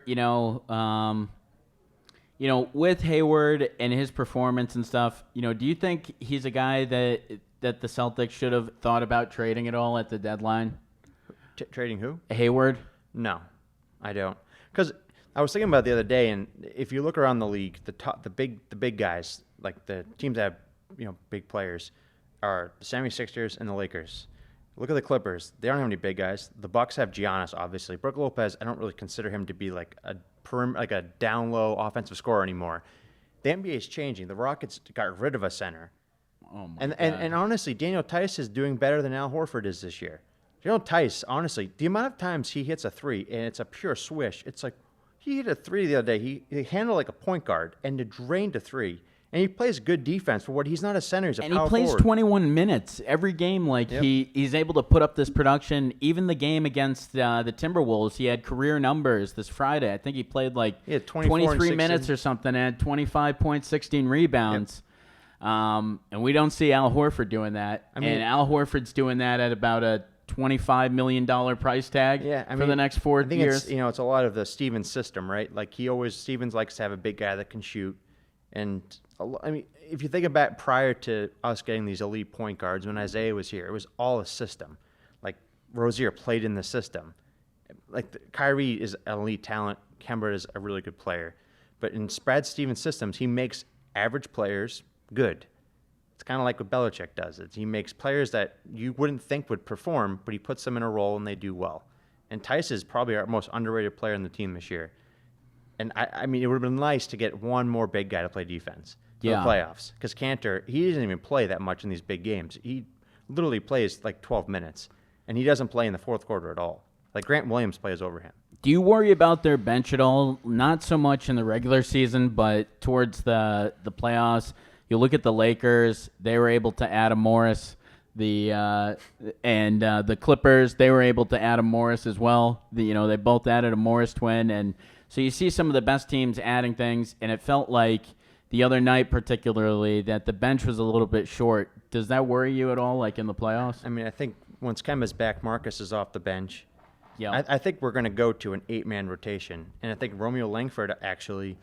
with Hayward and his performance and stuff, do you think he's a guy that the Celtics should have thought about trading at all at the deadline? Trading who? Hayward? No, I don't. Because I was thinking about it the other day, and if you look around the league, the big guys, like the teams that have big players, are the 76ers and the Lakers. Look at the Clippers. They don't have any big guys. The Bucks have Giannis, obviously. Brook Lopez, I don't really consider him to be a down low offensive scorer anymore. The NBA is changing. The Rockets got rid of a center. Oh my God. And honestly, Daniel Tice is doing better than Al Horford is this year. Daniel Tice, honestly, the amount of times he hits a 3 and it's a pure swish, it's like he hit a 3 the other day. He handled like a point guard and it drained a 3. And he plays good defense for what he's not a center. He's a power forward. And he plays 21 minutes every game. He's able to put up this production. Even the game against the Timberwolves, he had career numbers this Friday. I think he played 23 minutes or something and had 25 points, 16 rebounds. Yep. And we don't see Al Horford doing that. And Al Horford's doing that at about a $25 million price tag for the next 4 years. It's a lot of the Stevens system, right? Stevens likes to have a big guy that can shoot. And if you think about prior to us getting these elite point guards, when Isaiah was here, it was all a system. Rozier played in the system. Kyrie is an elite talent. Kemba is a really good player. But in Brad Stevens' systems, he makes average players good. It's kind of like what Belichick does. He makes players that you wouldn't think would perform, but he puts them in a role and they do well. And Tice is probably our most underrated player on the team this year. And, it would have been nice to get one more big guy to play defense for the playoffs. Because Cantor, he doesn't even play that much in these big games. He literally plays 12 minutes. and he doesn't play in the fourth quarter at all. Like Grant Williams plays over him. Do you worry about their bench at all? Not so much in the regular season, but towards the playoffs. You look at the Lakers; they were able to add a Morris. The Clippers, they were able to add a Morris as well. They both added a Morris twin, and so you see some of the best teams adding things, and it felt like the other night particularly that the bench was a little bit short. Does that worry you at all, like in the playoffs? I mean, I think once Kemba's back, Marcus is off the bench. Yeah, I think we're going to go to an 8-man rotation, and I think Romeo Langford actually,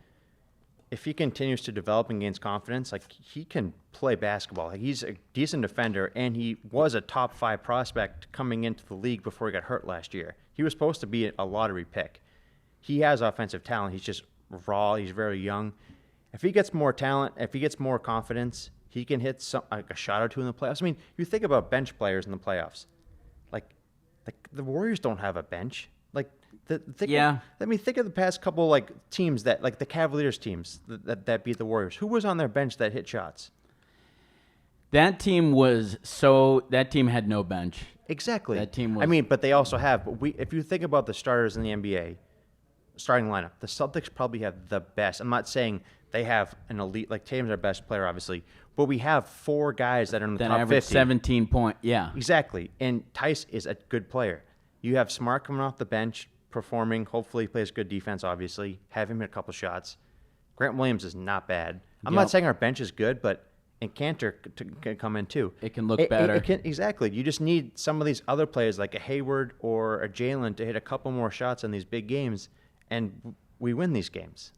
if he continues to develop and gains confidence, like he can play basketball. Like, he's a decent defender, and he was a top 5 prospect coming into the league before he got hurt last year. He was supposed to be a lottery pick. He has offensive talent. He's just raw. He's very young. If he gets more talent, if he gets more confidence, he can hit like a shot or two in the playoffs. I mean, you think about bench players in the playoffs. Like the Warriors don't have a bench. Like, think of the past couple teams that, like the Cavaliers teams that beat the Warriors. Who was on their bench that hit shots? That team had no bench. Exactly. That team was. I mean, but they also have. But if you think about the starters in the NBA, starting lineup, the Celtics probably have the best. I'm not saying they have an elite, like Tatum's our best player, obviously, but we have 4 guys that are in the top 50. 17 point, yeah. Exactly. And Tice is a good player. You have Smart coming off the bench, performing. Hopefully he plays good defense, obviously. Have him hit a couple shots. Grant Williams is not bad. I'm not saying our bench is good, but and Cantor can come in too. It can look better. Exactly. You just need some of these other players like a Hayward or a Jalen to hit a couple more shots in these big games, and we win these games.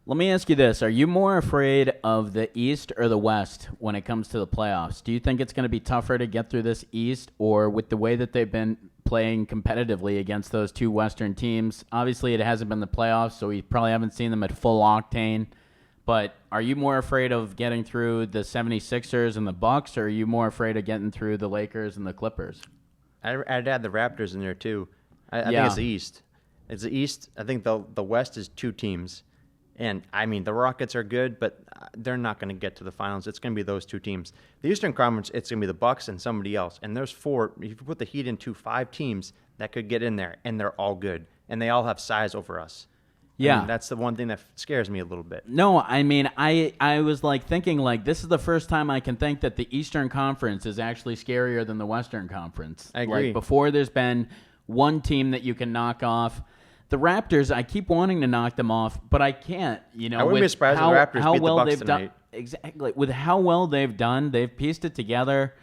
Let me ask you this. Are you more afraid of the East or the West when it comes to the playoffs? Do you think it's going to be tougher to get through this East, or with the way that they've been playing competitively against those 2 Western teams? Obviously, it hasn't been the playoffs, so we probably haven't seen them at full octane. But are you more afraid of getting through the 76ers and the Bucks, or are you more afraid of getting through the Lakers and the Clippers? I'd add the Raptors in there too. I think it's the East. It's the East. I think the West is 2 teams. And, I mean, the Rockets are good, but they're not going to get to the finals. It's going to be those 2 teams. The Eastern Conference, it's going to be the Bucks and somebody else. And there's 4. If you put the Heat into 5 teams that could get in there, and they're all good. And they all have size over us. Yeah. And that's the one thing that scares me a little bit. No, I mean, I was thinking this is the first time I can think that the Eastern Conference is actually scarier than the Western Conference. I agree. Before there's been one team that you can knock off. The Raptors, I keep wanting to knock them off, but I can't. I wouldn't be surprised if the Raptors beat the Bucks tonight. Exactly. With how well they've done, they've pieced it together.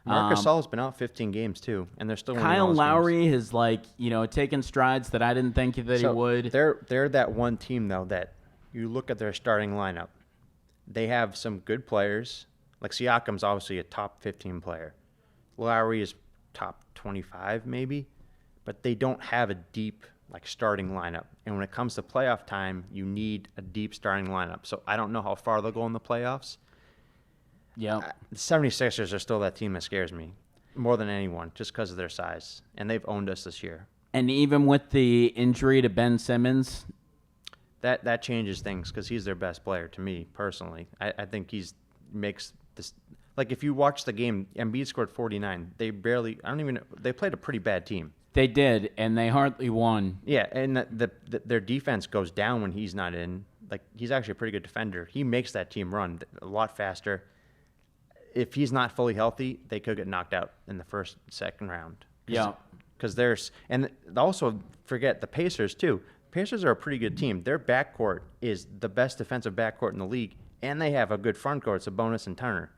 Marc Gasol's been out 15 games too, and they're still winning Kyle all those Lowry games. has taken strides that I didn't think that he would. They're that one team though that you look at their starting lineup. They have some good players. Like Siakam's obviously a top 15 player. Lowry is top 25 maybe, but they don't have a deep starting lineup. And when it comes to playoff time, you need a deep starting lineup. So I don't know how far they'll go in the playoffs. Yeah. The 76ers are still that team that scares me more than anyone just because of their size. And they've owned us this year. And even with the injury to Ben Simmons, that changes things because he's their best player to me personally. I think makes this if you watch the game, Embiid scored 49. They played a pretty bad team. They did, and they hardly won. Yeah, and their defense goes down when he's not in. He's actually a pretty good defender. He makes that team run a lot faster. If he's not fully healthy, they could get knocked out in the second round. Yeah. Because and also forget the Pacers too. Pacers are a pretty good team. Their backcourt is the best defensive backcourt in the league, and they have a good front court. It's Sabonis and Turner.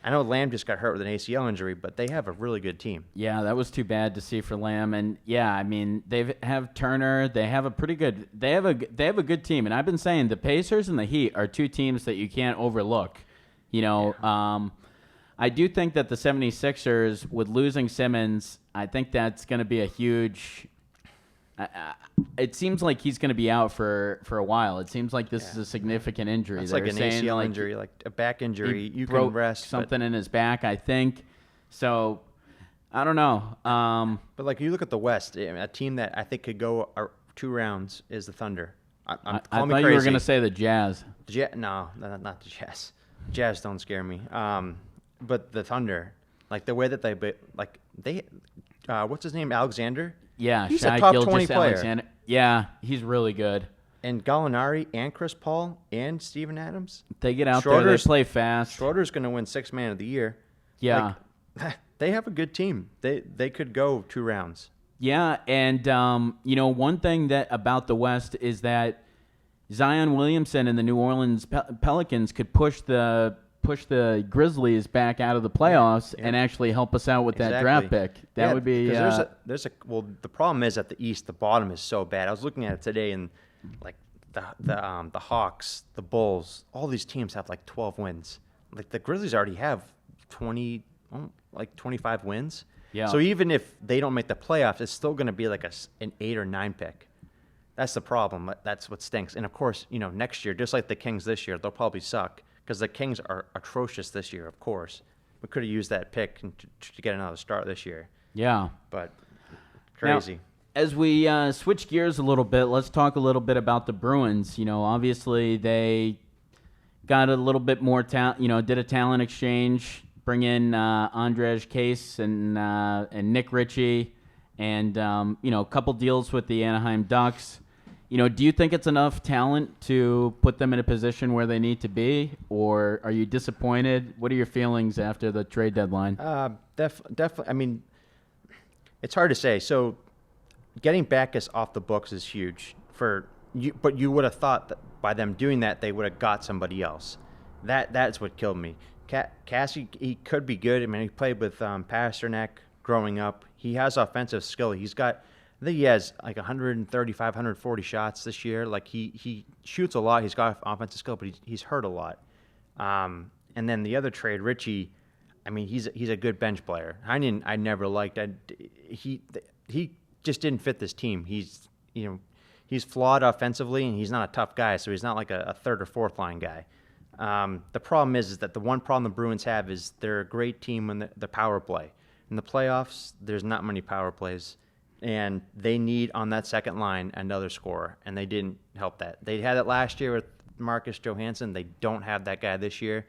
I know Lamb just got hurt with an ACL injury, but they have a really good team. Yeah, that was too bad to see for Lamb. And yeah, I mean, they have Turner. They have a pretty good. They have a good team. And I've been saying the Pacers and the Heat are 2 teams that you can't overlook. I do think that the 76ers, with losing Simmons, I think that's going to be a huge. It seems like he's going to be out for a while. It seems like this is a significant injury. It's like an ACL injury, like a back injury. You can rest. Something in his back, I think. So, I don't know. But you look at the West, a team that I think could go 2 rounds is the Thunder. I thought you were going to say the Jazz. No, not the Jazz. Jazz don't scare me. But the Thunder, the way that they what's his name, Alexander? Yeah, he's Shai a top 20 player. Alexander. Yeah, he's really good. And Gallinari and Chris Paul and Steven Adams. They get out there, they play fast. Schroeder's going to win 6th Man of the Year. Yeah. Like, they have a good team. They could go 2 rounds. Yeah, and one thing that about the West is that Zion Williamson and the New Orleans Pelicans could push the Grizzlies back out of the playoffs and actually help us out with that draft pick. That would be. Well, the problem is at the East, the bottom is so bad. I was looking at it today, and like the Hawks, the Bulls, all these teams have like 12 wins. Like the Grizzlies already have 25 wins. Yeah. So even if they don't make the playoffs, it's still going to be like an 8 or 9 pick. That's the problem. That's what stinks. And of course, next year, just like the Kings this year, they'll probably suck because the Kings are atrocious this year. Of course, we could have used that pick to get another start this year. Yeah. But crazy. Now, as we switch gears a little bit, let's talk a little bit about the Bruins. Obviously they got a little bit more talent. Did a talent exchange, bring in Ondrej, Kase, and Nick Ritchie, and a couple deals with the Anaheim Ducks. Do you think it's enough talent to put them in a position where they need to be, or are you disappointed? What are your feelings after the trade deadline? Definitely. I mean, it's hard to say. So, getting Backus off the books is huge for you, but you would have thought that by them doing that, they would have got somebody else. That's what killed me. Kase, he could be good. I mean, he played with Pasternak growing up. He has offensive skill. I think he has like 135, 140 shots this year. Like he shoots a lot. He's got offensive skill, but he's hurt a lot. And then the other trade, Ritchie, I mean, he's a good bench player. I never liked. He just didn't fit this team. He's flawed offensively, and he's not a tough guy. So he's not like a 3rd or 4th line guy. The problem is that the one problem the Bruins have is they're a great team when the power play. In the playoffs, there's not many power plays. And they need, on that second line, another scorer, and they didn't help that. They had it last year with Marcus Johansson. They don't have that guy this year,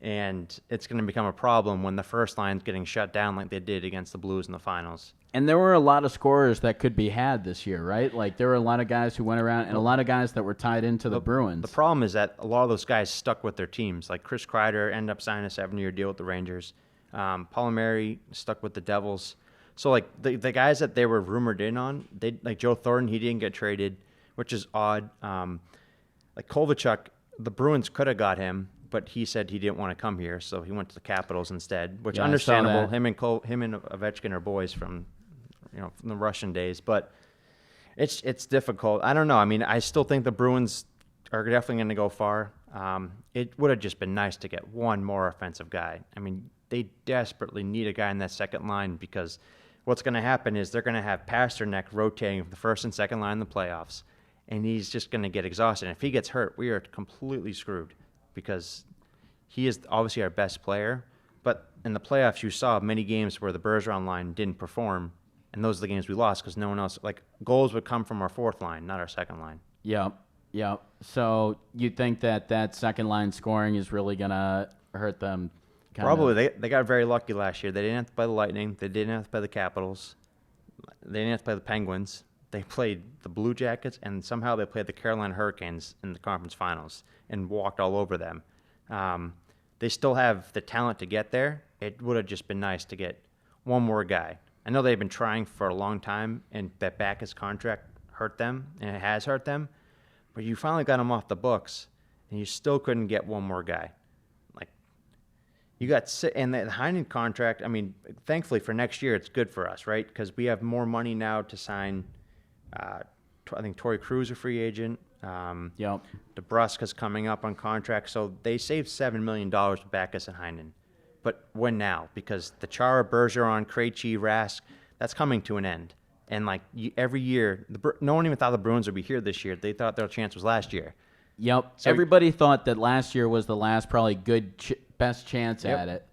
and it's going to become a problem when the first line's getting shut down like they did against the Blues in the finals. And there were a lot of scorers that could be had this year, right? Like there were a lot of guys who went around, and a lot of guys that were tied into the Bruins. The problem is that a lot of those guys stuck with their teams. Like Chris Kreider ended up signing a 7-year deal with the Rangers. Palmieri stuck with the Devils. So, like, the guys that they were rumored in on, like Joe Thornton, he didn't get traded, which is odd. Like Kovalchuk, the Bruins could have got him, but he said he didn't want to come here, so he went to the Capitals instead, which understandable. Him and Ovechkin are boys from the Russian days, but it's difficult. I don't know. I mean, I still think the Bruins are definitely going to go far. It would have just been nice to get one more offensive guy. I mean, they desperately need a guy in that second line because what's going to happen is they're going to have Pasternak rotating from the first and second line in the playoffs, and he's just going to get exhausted. And if he gets hurt, we are completely screwed because he is obviously our best player. But in the playoffs, you saw many games where the Bergeron line didn't perform, and those are the games we lost because no one else, like goals would come from our 4th line, not our second line. Yeah. So you think that second line scoring is really going to hurt them? Probably. They got very lucky last year. They didn't have to play the Lightning. They didn't have to play the Capitals. They didn't have to play the Penguins. They played the Blue Jackets, and somehow they played the Carolina Hurricanes in the conference finals and walked all over them. They still have the talent to get there. It would have just been nice to get one more guy. I know they've been trying for a long time, and that Backus contract hurt them, and it has hurt them. But you finally got him off the books, and you still couldn't get one more guy. You got and the Heinen contract. I mean, thankfully for next year, it's good for us, right? Because we have more money now to sign. I think Torrey Krug's a free agent. DeBrusque's coming up on contract, so they saved $7 million with Backus and Heinen. But when now? Because the Chara, Bergeron, Krejci, Rask, that's coming to an end. And every year, no one even thought the Bruins would be here this year. They thought their chance was last year. Yep. So everybody thought that last year was the last probably best chance at it.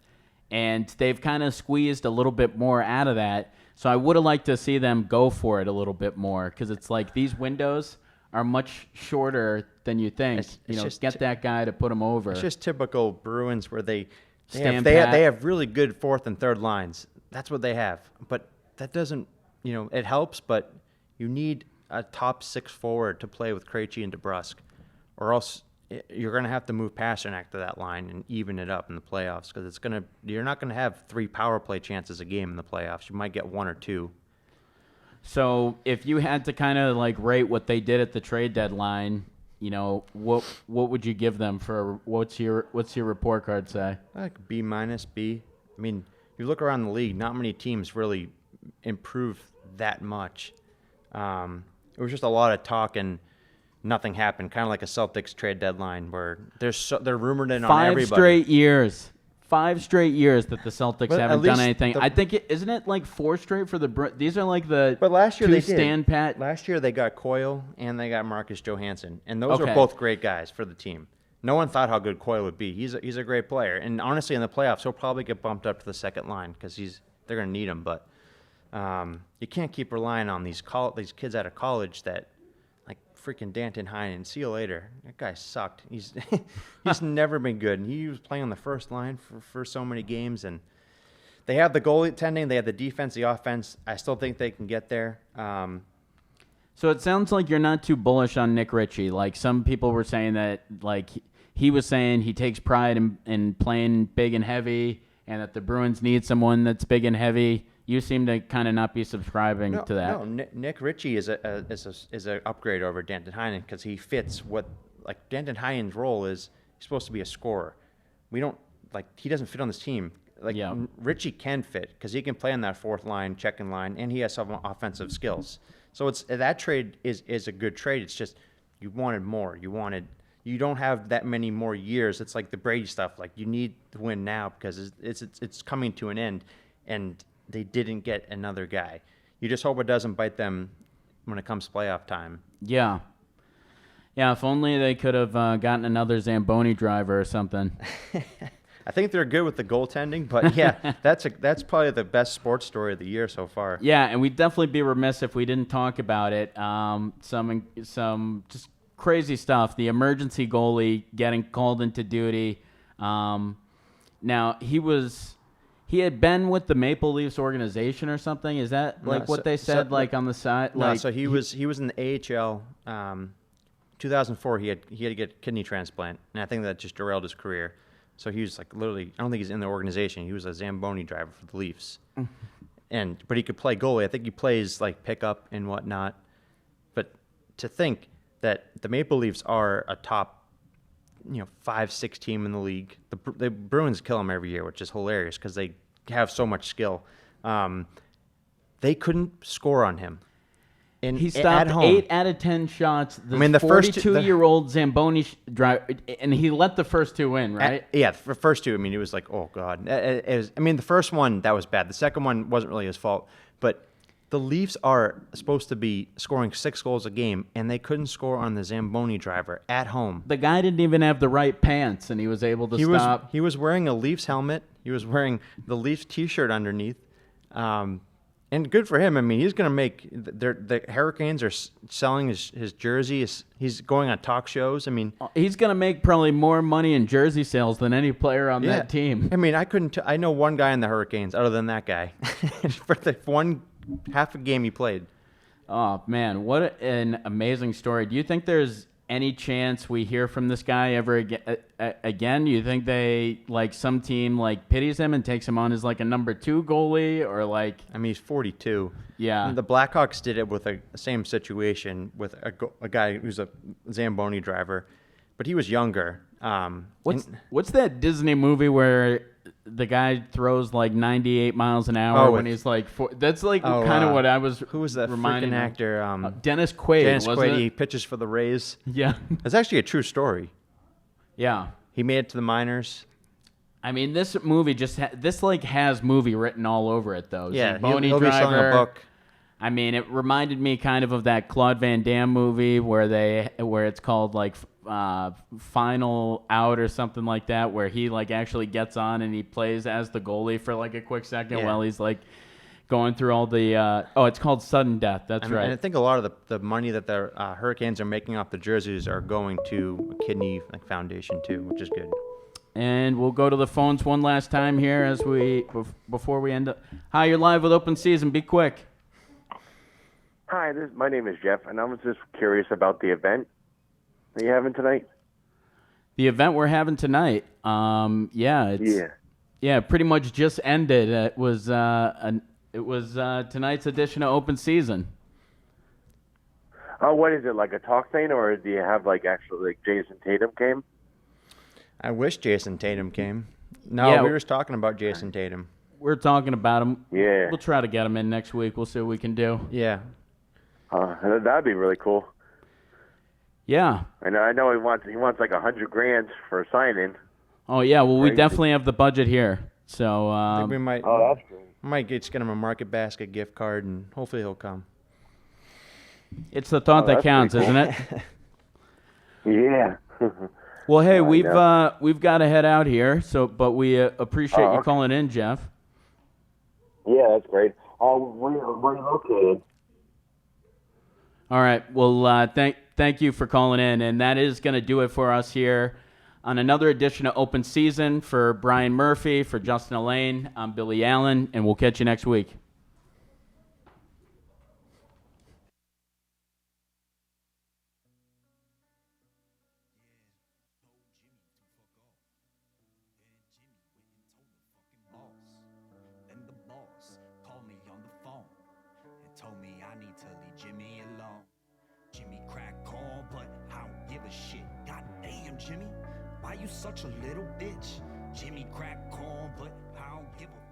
And they've kind of squeezed a little bit more out of that. So I would have liked to see them go for it a little bit more because it's like these windows are much shorter than you think. Get that guy to put them over. It's just typical Bruins where they have really good 4th and 3rd lines. that's what they have. But that doesn't, it helps, but you need a top 6 forward to play with Krejci and DeBrusque, or else you're going to have to move Pasternak to that line and even it up in the playoffs, because you're not going to have 3 power play chances a game in the playoffs. You might get 1 or 2. So if you had to kind of like rate what they did at the trade deadline, what would you give them for what's your report card say? Like B-, B. I mean, you look around the league, not many teams really improved that much. It was just a lot of talk and nothing happened, kind of like a Celtics trade deadline where they're rumored in on everybody. 5 straight years that the Celtics haven't done anything. I think isn't it like 4 straight for the these are like the But last year two they stand did. pat. Last year they got Coyle and they got Marcus Johansson, and those are both great guys for the team. No one thought how good Coyle would be. He's a great player, and honestly, in the playoffs, he'll probably get bumped up to the second line because they're going to need him. But you can't keep relying on these kids out of college that, like freaking Danton Heinen. See you later. That guy sucked. He's never been good, and he was playing on the first line for so many games. And they have the goalie tending, they have the defense, the offense. I still think they can get there. So it sounds like you're not too bullish on Nick Ritchie. Like some people were saying that, like he was saying he takes pride in playing big and heavy, and that the Bruins need someone that's big and heavy. You seem to kind of not be subscribing to that. No, Nick Ritchie is a upgrade over Danton Heinen because he fits what like Danton Heinen's role is. He's supposed to be a scorer. He doesn't fit on this team. Ritchie can fit because he can play on that fourth line, checking line, and he has some offensive skills. So that trade is a good trade. It's just you wanted more. You don't have that many more years. It's like the Brady stuff. Like you need to win now because it's coming to an end, and they didn't get another guy. You just hope it doesn't bite them when it comes playoff time. Yeah. Yeah, if only they could have gotten another Zamboni driver or something. I think they're good with the goaltending, but yeah, that's probably the best sports story of the year so far. Yeah, and we'd definitely be remiss if we didn't talk about it. Some just crazy stuff. The emergency goalie getting called into duty. Now he had been with the Maple Leafs organization or something. Is that what they said on the side? No, so he was in the AHL. 2004, he had to get a kidney transplant, and I think that just derailed his career. So he was like literally, I don't think he's in the organization. He was a Zamboni driver for the Leafs, but he could play goalie. I think he plays like pickup and whatnot. But to think that the Maple Leafs are a top, 5-6 team in the league. The Bruins kill them every year, which is hilarious because they have so much skill. They couldn't score on him. He stopped 8 out of 10 shots. The 42-year-old Zamboni driver, and he let the first 2 in, right? The first 2. It was like, oh god. The first one that was bad. The second one wasn't really his fault, but the Leafs are supposed to be scoring 6 goals a game, and they couldn't score on the Zamboni driver at home. The guy didn't even have the right pants, and he was able to stop. He was wearing a Leafs helmet. He was wearing the Leafs T-shirt underneath. And good for him. He's going to make the Hurricanes are selling his jersey. He's going on talk shows. He's going to make probably more money in jersey sales than any player on that team. I know one guy in the Hurricanes other than that guy for the one half a game he played. Oh man, what an amazing story. Do you think there's any chance we hear from this guy ever again? Do you think they some team pities him and takes him on as a number 2 goalie or he's 42. Yeah. And the Blackhawks did it with the same situation with a guy who's a Zamboni driver, but he was younger. What's that Disney movie where the guy throws 98 miles an hour when he's that's kind of what I was. Who was that freaking actor? Dennis Quaid. Dennis Quaid. He pitches for the Rays. Yeah, it's actually a true story. Yeah, he made it to the minors. This movie has movie written all over it though. Yeah, Zamboni he'll be selling a book. It reminded me kind of that Claude Van Damme movie where it's called Final Out or something like that, where he actually gets on and he plays as the goalie for a quick second while he's going through all the it's called Sudden Death. That's right. And I think a lot of the money that the Hurricanes are making off the jerseys are going to a kidney foundation too, which is good. and we'll go to the phones one last time here before we end up. Hi, you're live with Open Season. Be quick. Hi, my name is Jeff, and I was just curious about the event that you're having tonight. The event we're having tonight, pretty much just ended. It was tonight's edition of Open Season. Oh, what is it, like a talk thing, or do you have actually Jayson Tatum came? I wish Jayson Tatum came. No, we were just talking about Jayson Tatum. We're talking about him. Yeah. We'll try to get him in next week. We'll see what we can do. Yeah. That'd be really cool. Yeah. I know he wants like $100,000 for a signing. Oh yeah, well we definitely have the budget here. So I think we might. Oh, that's great. Might just get him a Market Basket gift card, and hopefully he'll come. It's the thought that counts, cool. isn't it? Yeah. Well, hey, we've got to head out here. But we appreciate you calling in, Jeff. Yeah, that's great. Where are you located? All right. Well, thank you for calling in, and that is going to do it for us here on another edition of Open Season. For Brian Murphy, for Justin Elaine, I'm Billy Allen, and we'll catch you next week. Told me I need to leave Jimmy alone. Jimmy crack corn, but I don't give a shit. God damn, Jimmy, why you such a little bitch? Jimmy crack corn, but I don't give a